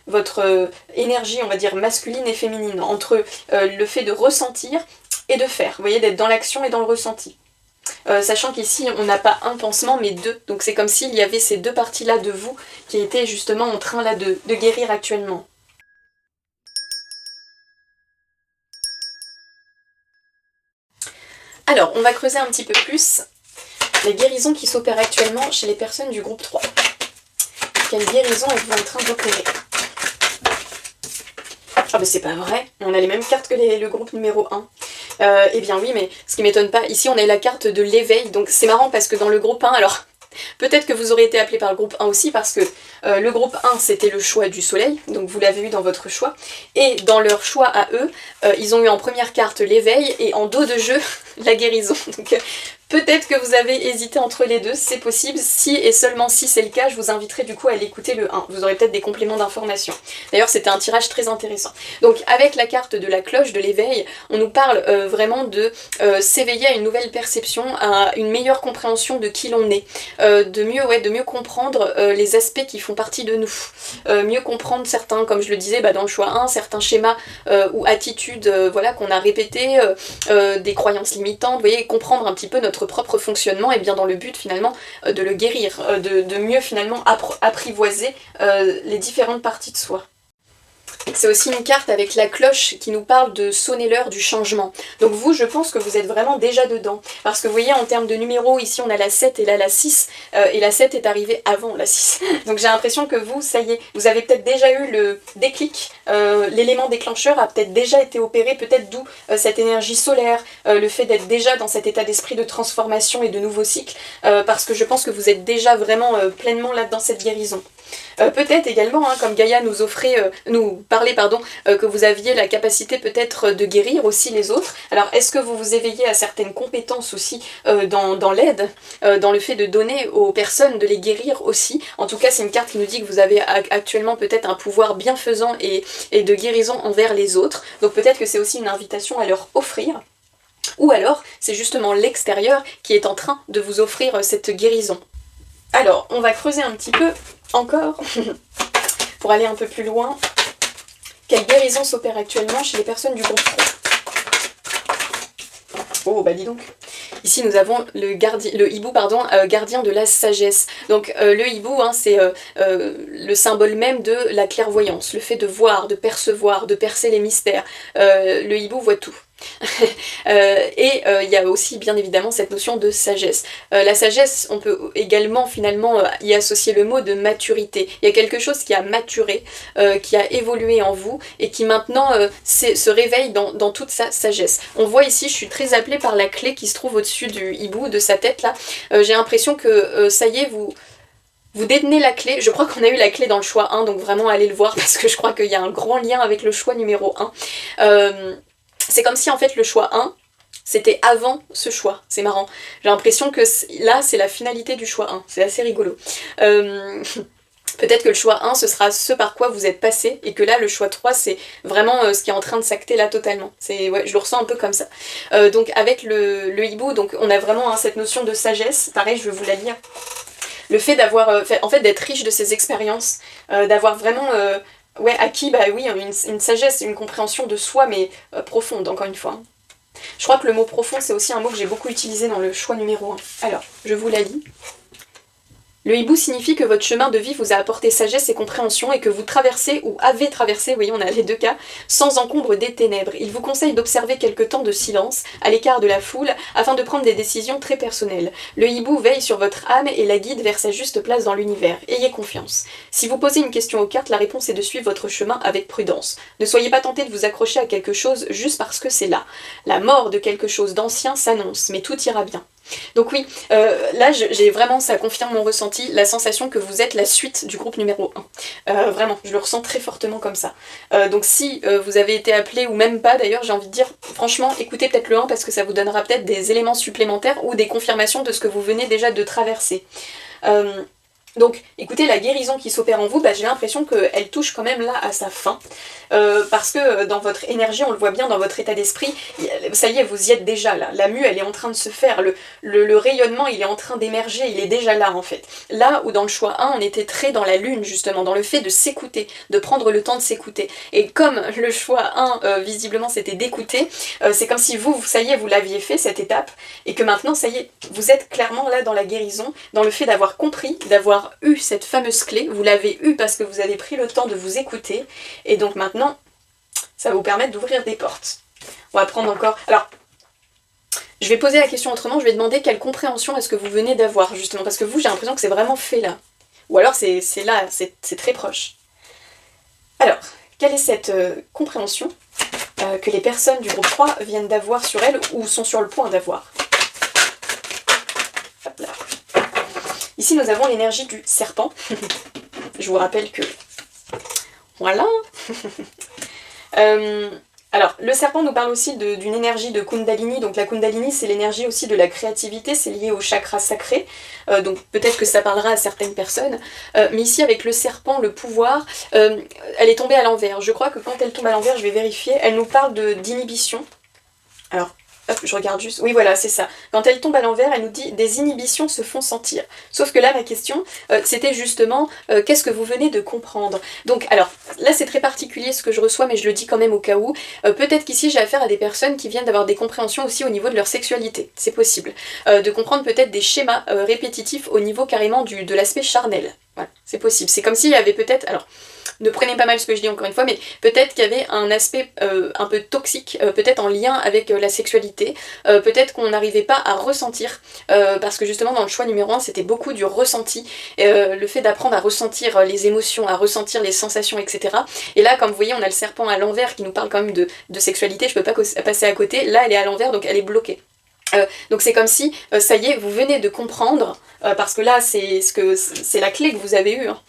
Speaker 1: votre énergie, on va dire, masculine et féminine, entre le fait de ressentir et de faire. Vous voyez, d'être dans l'action et dans le ressenti. sachant qu'ici on n'a pas un pansement mais deux, donc c'est comme s'il y avait ces deux parties-là de vous qui étaient justement en train là de guérir actuellement. Alors, on va creuser un petit peu plus les guérisons qui s'opèrent actuellement chez les personnes du groupe 3. Quelle guérison êtes-vous en train d'opérer? Ah bah c'est pas vrai, on a les mêmes cartes que le groupe numéro 1. Eh bien oui, mais ce qui m'étonne pas, ici on a la carte de l'éveil, donc c'est marrant parce que dans le groupe 1, alors peut-être que vous aurez été appelé par le groupe 1 aussi parce que le groupe 1 c'était le choix du soleil, donc vous l'avez eu dans votre choix, et dans leur choix à eux, ils ont eu en première carte l'éveil et en dos de jeu la guérison. Donc peut-être que vous avez hésité entre les deux, c'est possible. Si et seulement si c'est le cas, je vous inviterai du coup à aller écouter le 1. Vous aurez peut-être des compléments d'information. D'ailleurs, c'était un tirage très intéressant. Donc avec la carte de la cloche de l'éveil, on nous parle vraiment de s'éveiller à une nouvelle perception, à une meilleure compréhension de qui l'on est, de mieux comprendre les aspects qui font partie de nous, mieux comprendre certains, comme je le disais dans le choix 1, certains schémas ou attitudes voilà, qu'on a répétés, des croyances limitantes, vous voyez, comprendre un petit peu notre propre fonctionnement et bien dans le but finalement de le guérir, de mieux finalement apprivoiser les différentes parties de soi. C'est aussi une carte avec la cloche qui nous parle de sonner l'heure du changement. Donc vous, je pense que vous êtes vraiment déjà dedans. Parce que vous voyez, en termes de numéros, ici on a la 7 et là la 6. Et la 7 est arrivée avant la 6. Donc j'ai l'impression que vous, ça y est, vous avez peut-être déjà eu le déclic. L'élément déclencheur a peut-être déjà été opéré, peut-être d'où cette énergie solaire, le fait d'être déjà dans cet état d'esprit de transformation et de nouveau cycle. Parce que je pense que vous êtes déjà vraiment pleinement là dans cette guérison. Peut-être également, hein, comme Gaïa nous parlait, que vous aviez la capacité peut-être de guérir aussi les autres. Alors est-ce que vous vous éveillez à certaines compétences aussi dans l'aide, dans le fait de donner aux personnes, de les guérir aussi. En tout cas, c'est une carte qui nous dit que vous avez actuellement peut-être un pouvoir bienfaisant et de guérison envers les autres. Donc peut-être que c'est aussi une invitation à leur offrir. Ou alors, c'est justement l'extérieur qui est en train de vous offrir cette guérison. Alors, on va creuser un petit peu encore pour aller un peu plus loin. Quelle guérison s'opère actuellement chez les personnes du groupe 3? Oh bah dis donc. Ici nous avons le hibou gardien de la sagesse. Donc le hibou, hein, c'est le symbole même de la clairvoyance, le fait de voir, de percevoir, de percer les mystères. Le hibou voit tout. Et il y a aussi bien évidemment cette notion de sagesse. La sagesse, on peut également finalement y associer le mot de maturité. Il y a quelque chose qui a maturé, qui a évolué en vous et qui maintenant se réveille dans toute sa sagesse. On voit ici, je suis très appelée par la clé qui se trouve au-dessus du hibou, de sa tête là. J'ai l'impression que ça y est, vous détenez la clé. Je crois qu'on a eu la clé dans le choix 1, donc vraiment allez le voir parce que je crois qu'il y a un grand lien avec le choix numéro 1. C'est comme si en fait le choix 1, c'était avant ce choix. C'est marrant. J'ai l'impression que là, c'est la finalité du choix 1. C'est assez rigolo. Peut-être que le choix 1, ce sera ce par quoi vous êtes passé, et que là, le choix 3, c'est vraiment ce qui est en train de s'acter là totalement. Ouais, je le ressens un peu comme ça. Donc avec le hibou, donc, on a vraiment cette notion de sagesse. Pareil, je vais vous la lire. Le fait d'avoir, en fait, d'être riche de ces expériences, d'avoir vraiment... acquis, une sagesse, une compréhension de soi, mais profonde, encore une fois. Je crois que le mot profond, c'est aussi un mot que j'ai beaucoup utilisé dans le choix numéro 1. Alors, je vous la lis. Le hibou signifie que votre chemin de vie vous a apporté sagesse et compréhension et que vous traversez ou avez traversé, vous voyez, on a les deux cas, sans encombre des ténèbres. Il vous conseille d'observer quelques temps de silence, à l'écart de la foule, afin de prendre des décisions très personnelles. Le hibou veille sur votre âme et la guide vers sa juste place dans l'univers. Ayez confiance. Si vous posez une question aux cartes, la réponse est de suivre votre chemin avec prudence. Ne soyez pas tenté de vous accrocher à quelque chose juste parce que c'est là. La mort de quelque chose d'ancien s'annonce, mais tout ira bien. Donc oui, là j'ai vraiment, ça confirme mon ressenti, la sensation que vous êtes la suite du groupe numéro 1. Vraiment, je le ressens très fortement comme ça. Donc si vous avez été appelé ou même pas d'ailleurs, j'ai envie de dire, franchement, écoutez peut-être le 1 parce que ça vous donnera peut-être des éléments supplémentaires ou des confirmations de ce que vous venez déjà de traverser. Donc écoutez, la guérison qui s'opère en vous, j'ai l'impression qu'elle touche quand même là à sa fin. Parce que dans votre énergie, on le voit bien dans votre état d'esprit, ça y est, vous y êtes déjà là. La mue, elle est en train de se faire, le rayonnement, il est en train d'émerger, il est déjà là en fait. Là où dans le choix 1, on était très dans la lune justement, dans le fait de s'écouter, de prendre le temps de s'écouter. Et comme le choix 1, visiblement, c'était d'écouter, c'est comme si vous, ça y est, vous l'aviez fait cette étape, et que maintenant, ça y est, vous êtes clairement là dans la guérison, dans le fait d'avoir compris, d'avoir eu cette fameuse clé, vous l'avez eue parce que vous avez pris le temps de vous écouter, et donc maintenant, ça va vous permettre d'ouvrir des portes. On va prendre encore... Alors, je vais poser la question autrement, je vais demander quelle compréhension est-ce que vous venez d'avoir, justement, parce que vous, j'ai l'impression que c'est vraiment fait là. Ou alors c'est là, c'est très proche. Alors, quelle est cette compréhension que les personnes du groupe 3 viennent d'avoir sur elles ou sont sur le point d'avoir? Hop là. Ici, nous avons l'énergie du serpent. Je vous rappelle que... Voilà. Alors, le serpent nous parle aussi d'une énergie de Kundalini. Donc la Kundalini, c'est l'énergie aussi de la créativité, c'est lié au chakra sacré. Donc peut-être que ça parlera à certaines personnes. Mais ici, avec le serpent, le pouvoir, elle est tombée à l'envers. Je crois que quand elle tombe à l'envers, je vais vérifier, elle nous parle d'inhibition. Alors, hop, je regarde juste. Oui, voilà, c'est ça. Quand elle tombe à l'envers, elle nous dit des inhibitions se font sentir. Sauf que là, ma question, c'était justement qu'est-ce que vous venez de comprendre. Donc, alors, là, c'est très particulier ce que je reçois, mais je le dis quand même au cas où. Peut-être qu'ici, j'ai affaire à des personnes qui viennent d'avoir des compréhensions aussi au niveau de leur sexualité. C'est possible. De comprendre peut-être des schémas répétitifs au niveau carrément de l'aspect charnel. Voilà, c'est possible. C'est comme s'il y avait peut-être... Alors, ne prenez pas mal ce que je dis encore une fois, mais peut-être qu'il y avait un aspect un peu toxique, peut-être en lien avec la sexualité, peut-être qu'on n'arrivait pas à ressentir, parce que justement dans le choix numéro 1, c'était beaucoup du ressenti, le fait d'apprendre à ressentir les émotions, à ressentir les sensations, etc. Et là, comme vous voyez, on a le serpent à l'envers qui nous parle quand même de sexualité, je peux pas passer à côté, là elle est à l'envers, donc elle est bloquée. Donc c'est comme si, ça y est, vous venez de comprendre, parce que là c'est la clé que vous avez eue, hein,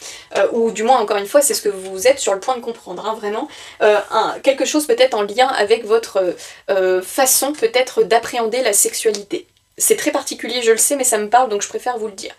Speaker 1: ou du moins encore une fois c'est ce que vous êtes sur le point de comprendre, hein, vraiment, quelque chose peut-être en lien avec votre façon peut-être d'appréhender la sexualité. C'est très particulier, je le sais, mais ça me parle donc je préfère vous le dire.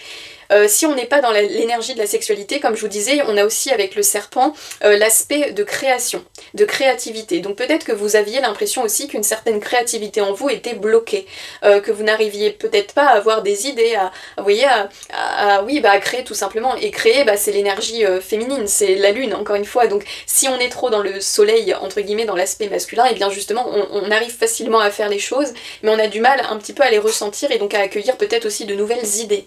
Speaker 1: Si on n'est pas dans l'énergie de la sexualité, comme je vous disais, on a aussi avec le serpent l'aspect de création, de créativité. Donc peut-être que vous aviez l'impression aussi qu'une certaine créativité en vous était bloquée, que vous n'arriviez peut-être pas à avoir des idées, vous voyez, à créer tout simplement. Et créer, c'est l'énergie féminine, c'est la lune, encore une fois. Donc si on est trop dans le soleil, entre guillemets, dans l'aspect masculin, et bien justement, on arrive facilement à faire les choses, mais on a du mal un petit peu à les ressentir et donc à accueillir peut-être aussi de nouvelles idées.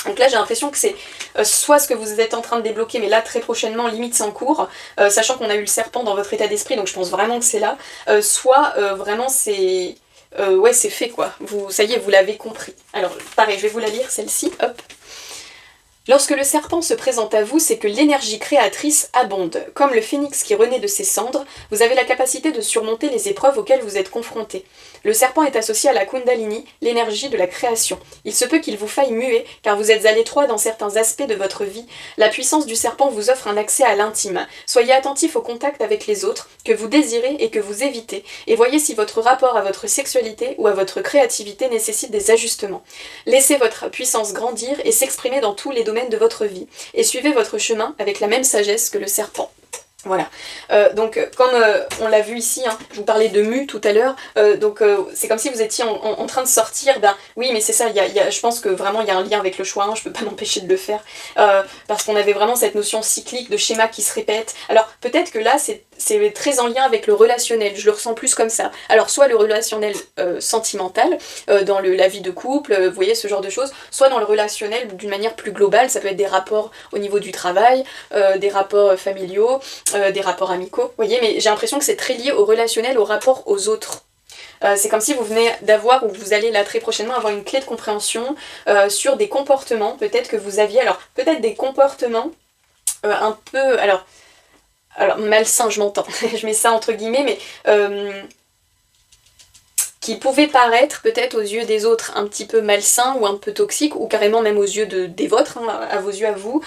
Speaker 1: Donc là j'ai l'impression que c'est soit ce que vous êtes en train de débloquer, mais là très prochainement, limite c'est en cours, sachant qu'on a eu le serpent dans votre état d'esprit, donc je pense vraiment que c'est là, soit vraiment c'est... ouais c'est fait quoi, ça y est, vous l'avez compris. Alors pareil, je vais vous la lire celle-ci, hop. Lorsque le serpent se présente à vous, c'est que l'énergie créatrice abonde. Comme le phénix qui renaît de ses cendres, vous avez la capacité de surmonter les épreuves auxquelles vous êtes confrontés. Le serpent est associé à la Kundalini, l'énergie de la création. Il se peut qu'il vous faille muer, car vous êtes à l'étroit dans certains aspects de votre vie. La puissance du serpent vous offre un accès à l'intime. Soyez attentif au contact avec les autres, que vous désirez et que vous évitez, et voyez si votre rapport à votre sexualité ou à votre créativité nécessite des ajustements. Laissez votre puissance grandir et s'exprimer dans tous les domaines de votre vie, et suivez votre chemin avec la même sagesse que le serpent. Voilà, donc comme on l'a vu ici, hein, je vous parlais de mue tout à l'heure, c'est comme si vous étiez en train de sortir, oui mais c'est ça, je pense que vraiment il y a un lien avec le choix 1, je peux pas m'empêcher de le faire, parce qu'on avait vraiment cette notion cyclique de schéma qui se répète. Alors peut-être que là c'est très en lien avec le relationnel, je le ressens plus comme ça. Alors soit le relationnel sentimental, dans la vie de couple, vous voyez ce genre de choses, soit dans le relationnel d'une manière plus globale, ça peut être des rapports au niveau du travail, des rapports familiaux, des rapports amicaux, vous voyez, mais j'ai l'impression que c'est très lié au relationnel, au rapport aux autres. C'est comme si vous venez d'avoir, ou vous allez là très prochainement avoir une clé de compréhension sur des comportements, peut-être que vous aviez, alors peut-être des comportements un peu, alors malsains, je m'entends, je mets ça entre guillemets, mais qui pouvait paraître peut-être aux yeux des autres un petit peu malsain ou un peu toxique, ou carrément même aux yeux des vôtres, hein, à vos yeux à vous,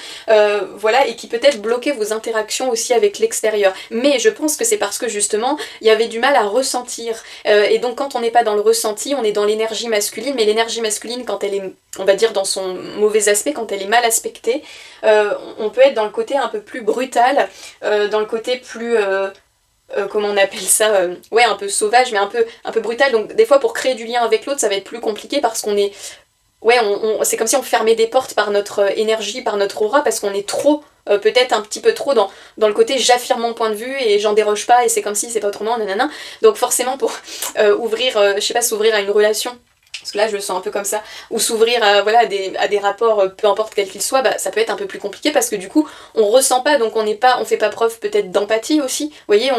Speaker 1: voilà, et qui peut-être bloquait vos interactions aussi avec l'extérieur. Mais je pense que c'est parce que justement, il y avait du mal à ressentir, et donc quand on n'est pas dans le ressenti, on est dans l'énergie masculine, mais l'énergie masculine, quand elle est, on va dire, dans son mauvais aspect, quand elle est mal aspectée, on peut être dans le côté un peu plus brutal, dans le côté plus... comment on appelle ça, ouais, un peu sauvage, mais un peu brutal. Donc des fois pour créer du lien avec l'autre, ça va être plus compliqué parce qu'on est... Ouais, c'est comme si on fermait des portes par notre énergie, par notre aura, parce qu'on est trop, peut-être un petit peu trop dans le côté j'affirme mon point de vue et j'en déroge pas et c'est comme si c'est pas autrement, nanana. Donc forcément pour ouvrir, je sais pas, s'ouvrir à une relation, parce que là je le sens un peu comme ça, ou s'ouvrir à, voilà, à des rapports, peu importe quels qu'ils soient, bah, ça peut être un peu plus compliqué parce que du coup on ressent pas, donc on fait pas preuve peut-être d'empathie aussi, vous voyez,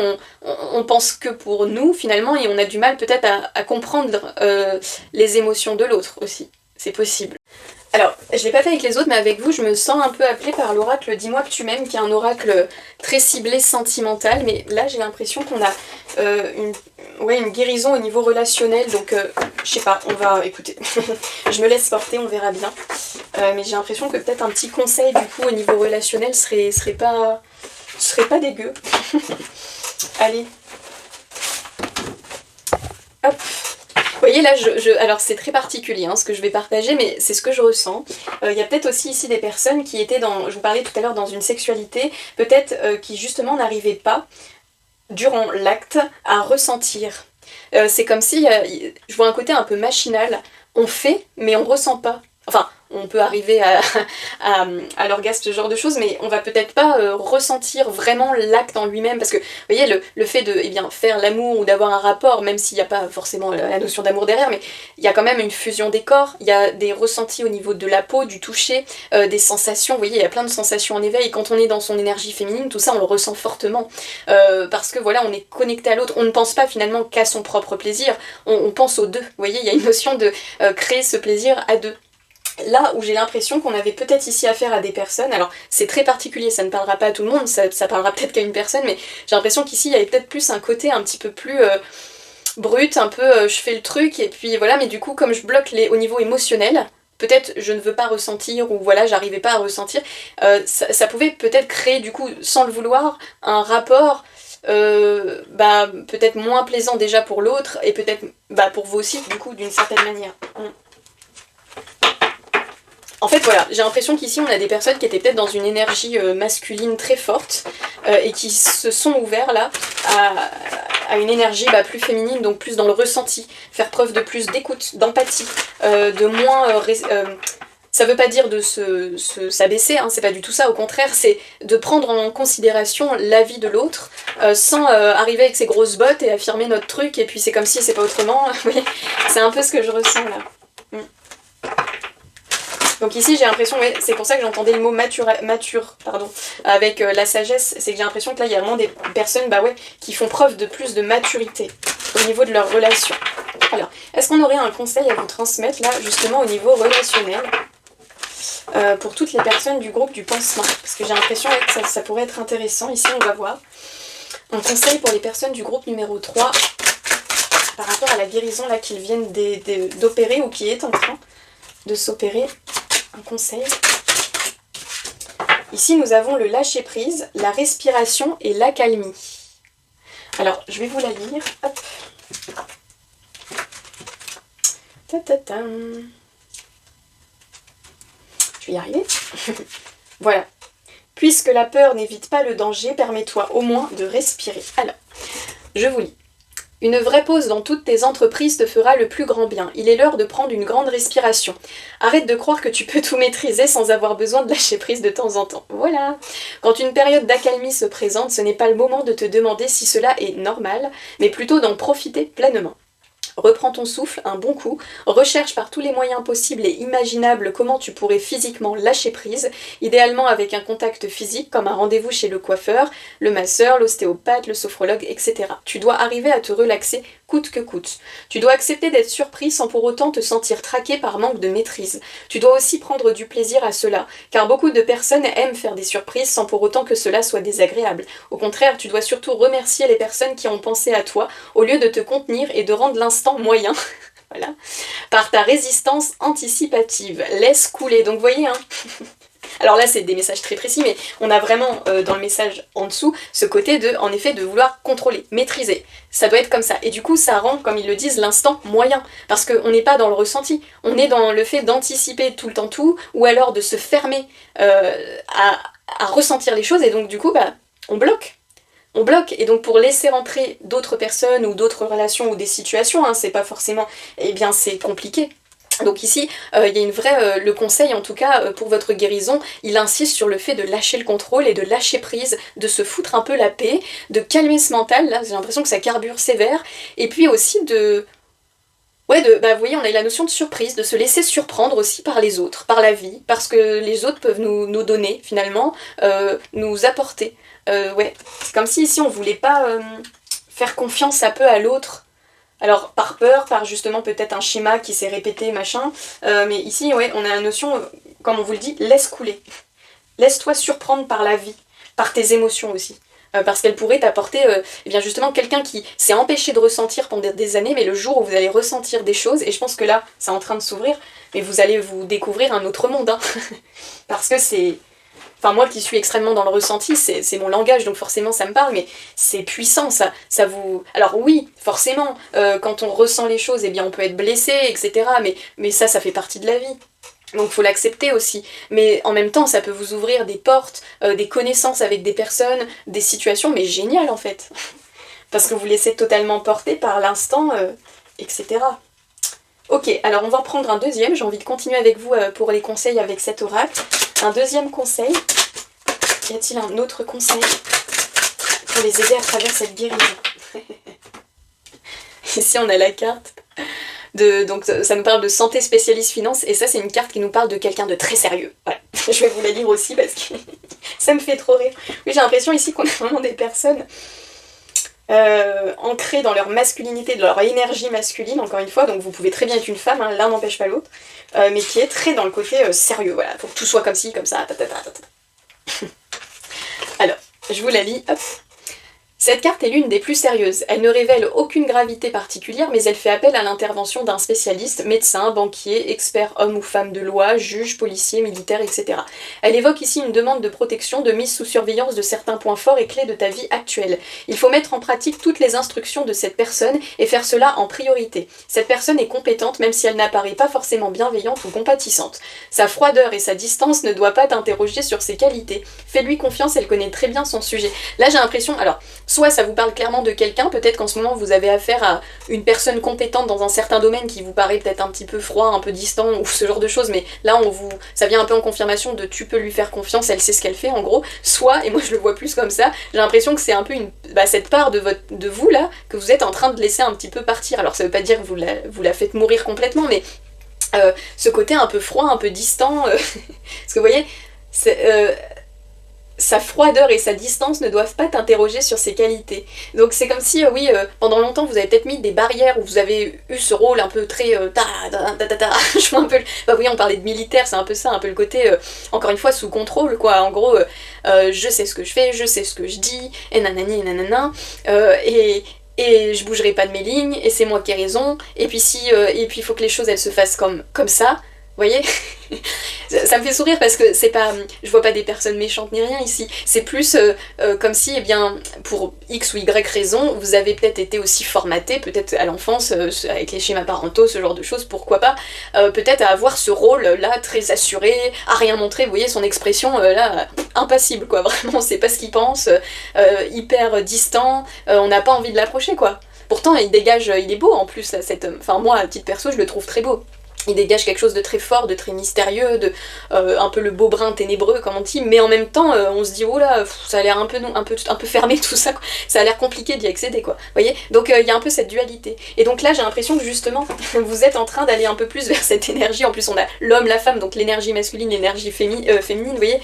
Speaker 1: on pense que pour nous finalement et on a du mal peut-être à comprendre les émotions de l'autre aussi, c'est possible. Alors, je l'ai pas fait avec les autres, mais avec vous, je me sens un peu appelée par l'oracle Dis-moi que tu m'aimes, qui est un oracle très ciblé, sentimental, mais là j'ai l'impression qu'on a une guérison au niveau relationnel, donc je sais pas, on va écouter, je me laisse porter, on verra bien, mais j'ai l'impression que peut-être un petit conseil du coup au niveau relationnel serait pas dégueu. Allez, hop. Vous voyez là, alors c'est très particulier hein, ce que je vais partager, mais c'est ce que je ressens. Il y a peut-être aussi ici des personnes qui étaient dans, je vous parlais tout à l'heure, dans une sexualité, peut-être qui justement n'arrivaient pas, durant l'acte, à ressentir. C'est comme si, je vois un côté un peu machinal, on fait, mais on ressent pas. Enfin, on peut arriver à l'orgasme, ce genre de choses, mais on va peut-être pas ressentir vraiment l'acte en lui-même, parce que, vous voyez, le fait de faire l'amour ou d'avoir un rapport, même s'il n'y a pas forcément la notion d'amour derrière, mais il y a quand même une fusion des corps, il y a des ressentis au niveau de la peau, du toucher, des sensations, vous voyez, il y a plein de sensations en éveil, et quand on est dans son énergie féminine, tout ça, on le ressent fortement, parce que voilà, on est connecté à l'autre, on ne pense pas finalement qu'à son propre plaisir, on pense aux deux, vous voyez, il y a une notion de créer ce plaisir à deux. Là où j'ai l'impression qu'on avait peut-être ici affaire à des personnes, alors c'est très particulier, ça ne parlera pas à tout le monde, ça parlera peut-être qu'à une personne, mais j'ai l'impression qu'ici il y avait peut-être plus un côté un petit peu plus brut, un peu je fais le truc et puis voilà, mais du coup comme je bloque au niveau émotionnel, peut-être je ne veux pas ressentir ou voilà j'arrivais pas à ressentir, ça pouvait peut-être créer du coup sans le vouloir un rapport peut-être moins plaisant déjà pour l'autre et peut-être pour vous aussi du coup d'une certaine manière. En fait voilà, j'ai l'impression qu'ici on a des personnes qui étaient peut-être dans une énergie masculine très forte et qui se sont ouverts là à une énergie plus féminine, donc plus dans le ressenti, faire preuve de plus d'écoute, d'empathie, de moins... ça veut pas dire de s'abaisser, hein, c'est pas du tout ça, au contraire, c'est de prendre en considération l'avis de l'autre sans arriver avec ses grosses bottes et affirmer notre truc et puis c'est comme si c'est pas autrement, vous voyez, c'est un peu ce que je ressens là. Donc ici j'ai l'impression, c'est pour ça que j'entendais le mot mature avec la sagesse, c'est que j'ai l'impression que là il y a vraiment des personnes qui font preuve de plus de maturité au niveau de leur relation. Alors, est-ce qu'on aurait un conseil à vous transmettre là justement au niveau relationnel pour toutes les personnes du groupe du pansement? Parce que j'ai l'impression que ça pourrait être intéressant, ici on va voir. Un conseil pour les personnes du groupe numéro 3 par rapport à la guérison là qu'ils viennent d'opérer ou qui est en train de s'opérer. Un conseil. Ici, nous avons le lâcher-prise, la respiration et l'accalmie. Alors, je vais vous la lire. Hop. Je vais y arriver. Voilà. Puisque la peur n'évite pas le danger, permets-toi au moins de respirer. Alors, je vous lis. Une vraie pause dans toutes tes entreprises te fera le plus grand bien. Il est l'heure de prendre une grande respiration. Arrête de croire que tu peux tout maîtriser sans avoir besoin de lâcher prise de temps en temps. Voilà. Quand une période d'accalmie se présente, ce n'est pas le moment de te demander si cela est normal, mais plutôt d'en profiter pleinement. Reprends ton souffle un bon coup, recherche par tous les moyens possibles et imaginables comment tu pourrais physiquement lâcher prise, idéalement avec un contact physique comme un rendez-vous chez le coiffeur, le masseur, l'ostéopathe, le sophrologue, etc. Tu dois arriver à te relaxer coûte que coûte. Tu dois accepter d'être surpris sans pour autant te sentir traqué par manque de maîtrise. Tu dois aussi prendre du plaisir à cela, car beaucoup de personnes aiment faire des surprises sans pour autant que cela soit désagréable. Au contraire, tu dois surtout remercier les personnes qui ont pensé à toi, au lieu de te contenir et de rendre l'instant moyen. Voilà. Par ta résistance anticipative. Laisse couler. Donc vous voyez, hein. Alors là c'est des messages très précis, mais on a vraiment dans le message en dessous ce côté de, en effet, de vouloir contrôler, maîtriser. Ça doit être comme ça. Et du coup ça rend, comme ils le disent, l'instant moyen. Parce qu'on n'est pas dans le ressenti, on est dans le fait d'anticiper tout le temps tout, ou alors de se fermer à ressentir les choses, et donc du coup bah on bloque. On bloque, et donc pour laisser rentrer d'autres personnes ou d'autres relations ou des situations, hein, c'est pas forcément, eh bien c'est compliqué. Donc ici, il y a une vraie, le conseil en tout cas pour votre guérison, il insiste sur le fait de lâcher le contrôle et de lâcher prise, de se foutre un peu la paix, de calmer ce mental, là j'ai l'impression que ça carbure sévère, et puis aussi de... Ouais, vous voyez, on a la notion de surprise, de se laisser surprendre aussi par les autres, par la vie, parce que les autres peuvent nous donner finalement, nous apporter. Ouais, c'est comme si ici on voulait pas faire confiance un peu à l'autre. Alors par peur, par justement peut-être un schéma qui s'est répété, machin, mais ici ouais, on a la notion, comme on vous le dit, laisse couler. Laisse-toi surprendre par la vie, par tes émotions aussi. Parce qu'elle pourrait t'apporter, eh bien justement quelqu'un qui s'est empêché de ressentir pendant des années, mais le jour où vous allez ressentir des choses, et je pense que là, c'est en train de s'ouvrir, mais vous allez vous découvrir un autre monde, hein. Parce que c'est... Enfin moi qui suis extrêmement dans le ressenti, c'est mon langage, donc forcément ça me parle, mais c'est puissant, ça vous... Alors oui, forcément, quand on ressent les choses, eh bien on peut être blessé, etc. Mais ça fait partie de la vie. Donc faut l'accepter aussi. Mais en même temps, ça peut vous ouvrir des portes, des connaissances avec des personnes, des situations, mais géniales en fait. Parce que vous laissez totalement porter par l'instant, etc. Ok, alors on va en prendre un deuxième, j'ai envie de continuer avec vous pour les conseils avec cet oracle. Un deuxième conseil. Y a-t-il un autre conseil pour les aider à travers cette guérison? Ici on a la carte donc ça nous parle de santé spécialiste finance, et ça c'est une carte qui nous parle de quelqu'un de très sérieux. Voilà. Je vais vous la lire aussi parce que ça me fait trop rire. Oui, j'ai l'impression ici qu'on a vraiment des personnes ancrées dans leur masculinité, dans leur énergie masculine, encore une fois, donc vous pouvez très bien être une femme, hein, l'un n'empêche pas l'autre, mais qui est très dans le côté sérieux, voilà, faut que tout soit comme ci, comme ça, Alors, je vous la lis, hop. Cette carte est l'une des plus sérieuses. Elle ne révèle aucune gravité particulière, mais elle fait appel à l'intervention d'un spécialiste, médecin, banquier, expert homme ou femme de loi, juge, policier, militaire, etc. Elle évoque ici une demande de protection, de mise sous surveillance de certains points forts et clés de ta vie actuelle. Il faut mettre en pratique toutes les instructions de cette personne et faire cela en priorité. Cette personne est compétente même si elle n'apparaît pas forcément bienveillante ou compatissante. Sa froideur et sa distance ne doivent pas t'interroger sur ses qualités. Fais-lui confiance, elle connaît très bien son sujet. Là j'ai l'impression, alors... Soit ça vous parle clairement de quelqu'un, peut-être qu'en ce moment vous avez affaire à une personne compétente dans un certain domaine qui vous paraît peut-être un petit peu froid, un peu distant ou ce genre de choses, mais là ça vient un peu en confirmation de tu peux lui faire confiance, elle sait ce qu'elle fait en gros. Soit, et moi je le vois plus comme ça, j'ai l'impression que c'est un peu cette part de vous là que vous êtes en train de laisser un petit peu partir. Alors ça veut pas dire que vous la faites mourir complètement, mais ce côté un peu froid, un peu distant, parce que vous voyez, sa froideur et sa distance ne doivent pas t'interroger sur ses qualités. Donc c'est comme si, pendant longtemps vous avez peut-être mis des barrières, où vous avez eu ce rôle un peu très je vois un peu, oui on parlait de militaire, c'est un peu ça, un peu le côté, encore une fois, sous contrôle, quoi. En gros, je sais ce que je fais, je sais ce que je dis, et nanani et nanana, et je bougerai pas de mes lignes, et c'est moi qui ai raison, et puis il faut que les choses elles se fassent comme ça. Vous voyez, ça me fait sourire parce que c'est pas, je vois pas des personnes méchantes ni rien ici, c'est plus comme si, eh bien, pour X ou Y raison, vous avez peut-être été aussi formaté, peut-être à l'enfance, avec les schémas parentaux, ce genre de choses, pourquoi pas, peut-être à avoir ce rôle-là très assuré, à rien montrer, vous voyez son expression là, impassible quoi, vraiment, on sait pas ce qu'il pense, hyper distant, on n'a pas envie de l'approcher quoi. Pourtant il dégage, il est beau en plus, enfin moi à titre perso je le trouve très beau. Il dégage quelque chose de très fort, de très mystérieux, de un peu le beau brin ténébreux comme on dit, mais en même temps on se dit oh là, ça a l'air un peu fermé tout ça, quoi. Ça a l'air compliqué d'y accéder quoi. Vous voyez, donc il y a un peu cette dualité. Et donc là j'ai l'impression que justement vous êtes en train d'aller un peu plus vers cette énergie. En plus on a l'homme, la femme, donc l'énergie masculine, l'énergie féminine. Vous voyez,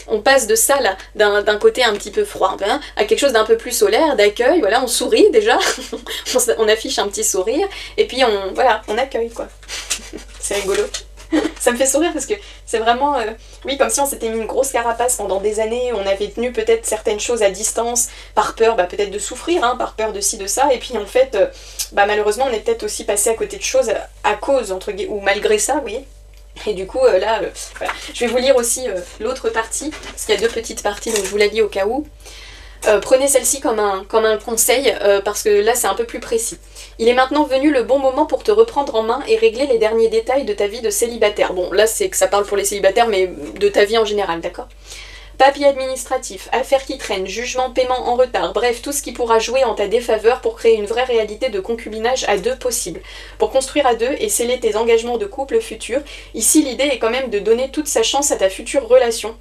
Speaker 1: on passe de ça là, d'un côté un petit peu froid hein, à quelque chose d'un peu plus solaire, d'accueil. Voilà, on sourit déjà, on affiche un petit sourire, et puis on accueille quoi. C'est rigolo. Ça me fait sourire parce que c'est vraiment, oui, comme si on s'était mis une grosse carapace pendant des années, on avait tenu peut-être certaines choses à distance, par peur peut-être de souffrir, hein, par peur de ci, de ça, et puis en fait, malheureusement, on est peut-être aussi passé à côté de choses à cause, entre guillemets, ou malgré ça, vous voyez. Et du coup, là, voilà. Je vais vous lire aussi l'autre partie, parce qu'il y a 2 petites parties, donc je vous la lis au cas où. Prenez celle-ci comme un conseil, parce que là c'est un peu plus précis. Il est maintenant venu le bon moment pour te reprendre en main et régler les derniers détails de ta vie de célibataire. Bon, là c'est que ça parle pour les célibataires, mais de ta vie en général, d'accord ? Papiers administratifs, affaires qui traînent, jugements, paiements en retard, bref, tout ce qui pourra jouer en ta défaveur pour créer une vraie réalité de concubinage à 2 possible. Pour construire à 2 et sceller tes engagements de couple futurs, ici l'idée est quand même de donner toute sa chance à ta future relation,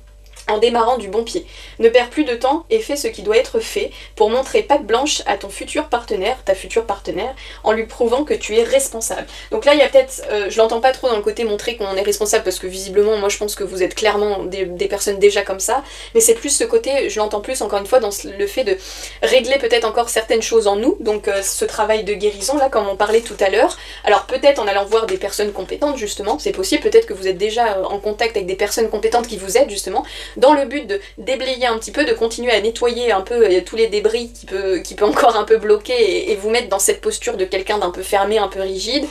Speaker 1: en démarrant du bon pied. Ne perds plus de temps et fais ce qui doit être fait pour montrer patte blanche à ton futur partenaire, ta future partenaire, en lui prouvant que tu es responsable. Donc là, il y a peut-être, je l'entends pas trop dans le côté montrer qu'on est responsable, parce que visiblement, moi je pense que vous êtes clairement des personnes déjà comme ça, mais c'est plus ce côté, je l'entends plus encore une fois dans le fait de régler peut-être encore certaines choses en nous, donc ce travail de guérison là, comme on parlait tout à l'heure. Alors peut-être en allant voir des personnes compétentes justement, c'est possible, peut-être que vous êtes déjà en contact avec des personnes compétentes qui vous aident justement, dans le but de déblayer un petit peu, de continuer à nettoyer un peu tous les débris qui peut encore un peu bloquer et vous mettre dans cette posture de quelqu'un d'un peu fermé, un peu rigide,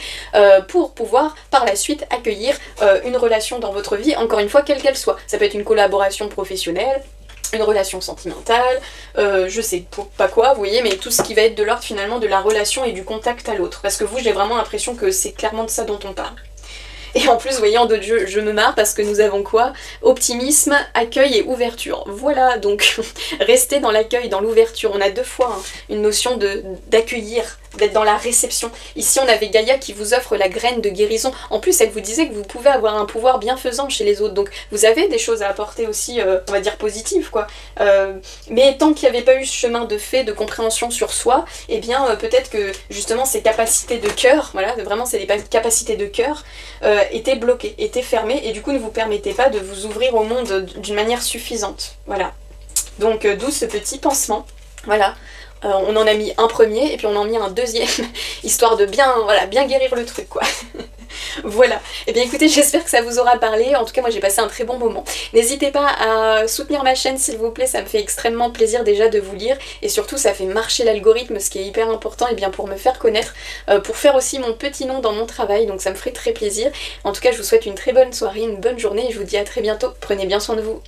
Speaker 1: pour pouvoir par la suite accueillir une relation dans votre vie, encore une fois, quelle qu'elle soit. Ça peut être une collaboration professionnelle, une relation sentimentale, je sais pas quoi, vous voyez, mais tout ce qui va être de l'ordre finalement de la relation et du contact à l'autre. Parce que vous, j'ai vraiment l'impression que c'est clairement de ça dont on parle. Et en plus, vous voyez, en dos de jeu, je me marre parce que nous avons quoi ? Optimisme, accueil et ouverture. Voilà, donc restez dans l'accueil, dans l'ouverture. On a 2 fois hein, une notion d'accueillir, d'être dans la réception. Ici, on avait Gaïa qui vous offre la graine de guérison. En plus, elle vous disait que vous pouvez avoir un pouvoir bienfaisant chez les autres. Donc, vous avez des choses à apporter aussi, on va dire, positives, quoi. Mais tant qu'il n'y avait pas eu ce chemin de fait, de compréhension sur soi, eh bien, peut-être que, justement, ces capacités de cœur, voilà, vraiment, c'est des capacités de cœur, étaient bloquées, étaient fermées, et du coup, ne vous permettez pas de vous ouvrir au monde d'une manière suffisante. Voilà. Donc, d'où ce petit pansement. Voilà. On en a mis un premier et puis on en a mis un deuxième, histoire de bien guérir le truc quoi. Voilà, et bien écoutez, j'espère que ça vous aura parlé, en tout cas moi j'ai passé un très bon moment. N'hésitez pas à soutenir ma chaîne s'il vous plaît, ça me fait extrêmement plaisir déjà de vous lire, et surtout ça fait marcher l'algorithme, ce qui est hyper important, et bien pour me faire connaître, pour faire aussi mon petit nom dans mon travail, donc ça me ferait très plaisir. En tout cas je vous souhaite une très bonne soirée, une bonne journée, et je vous dis à très bientôt, prenez bien soin de vous.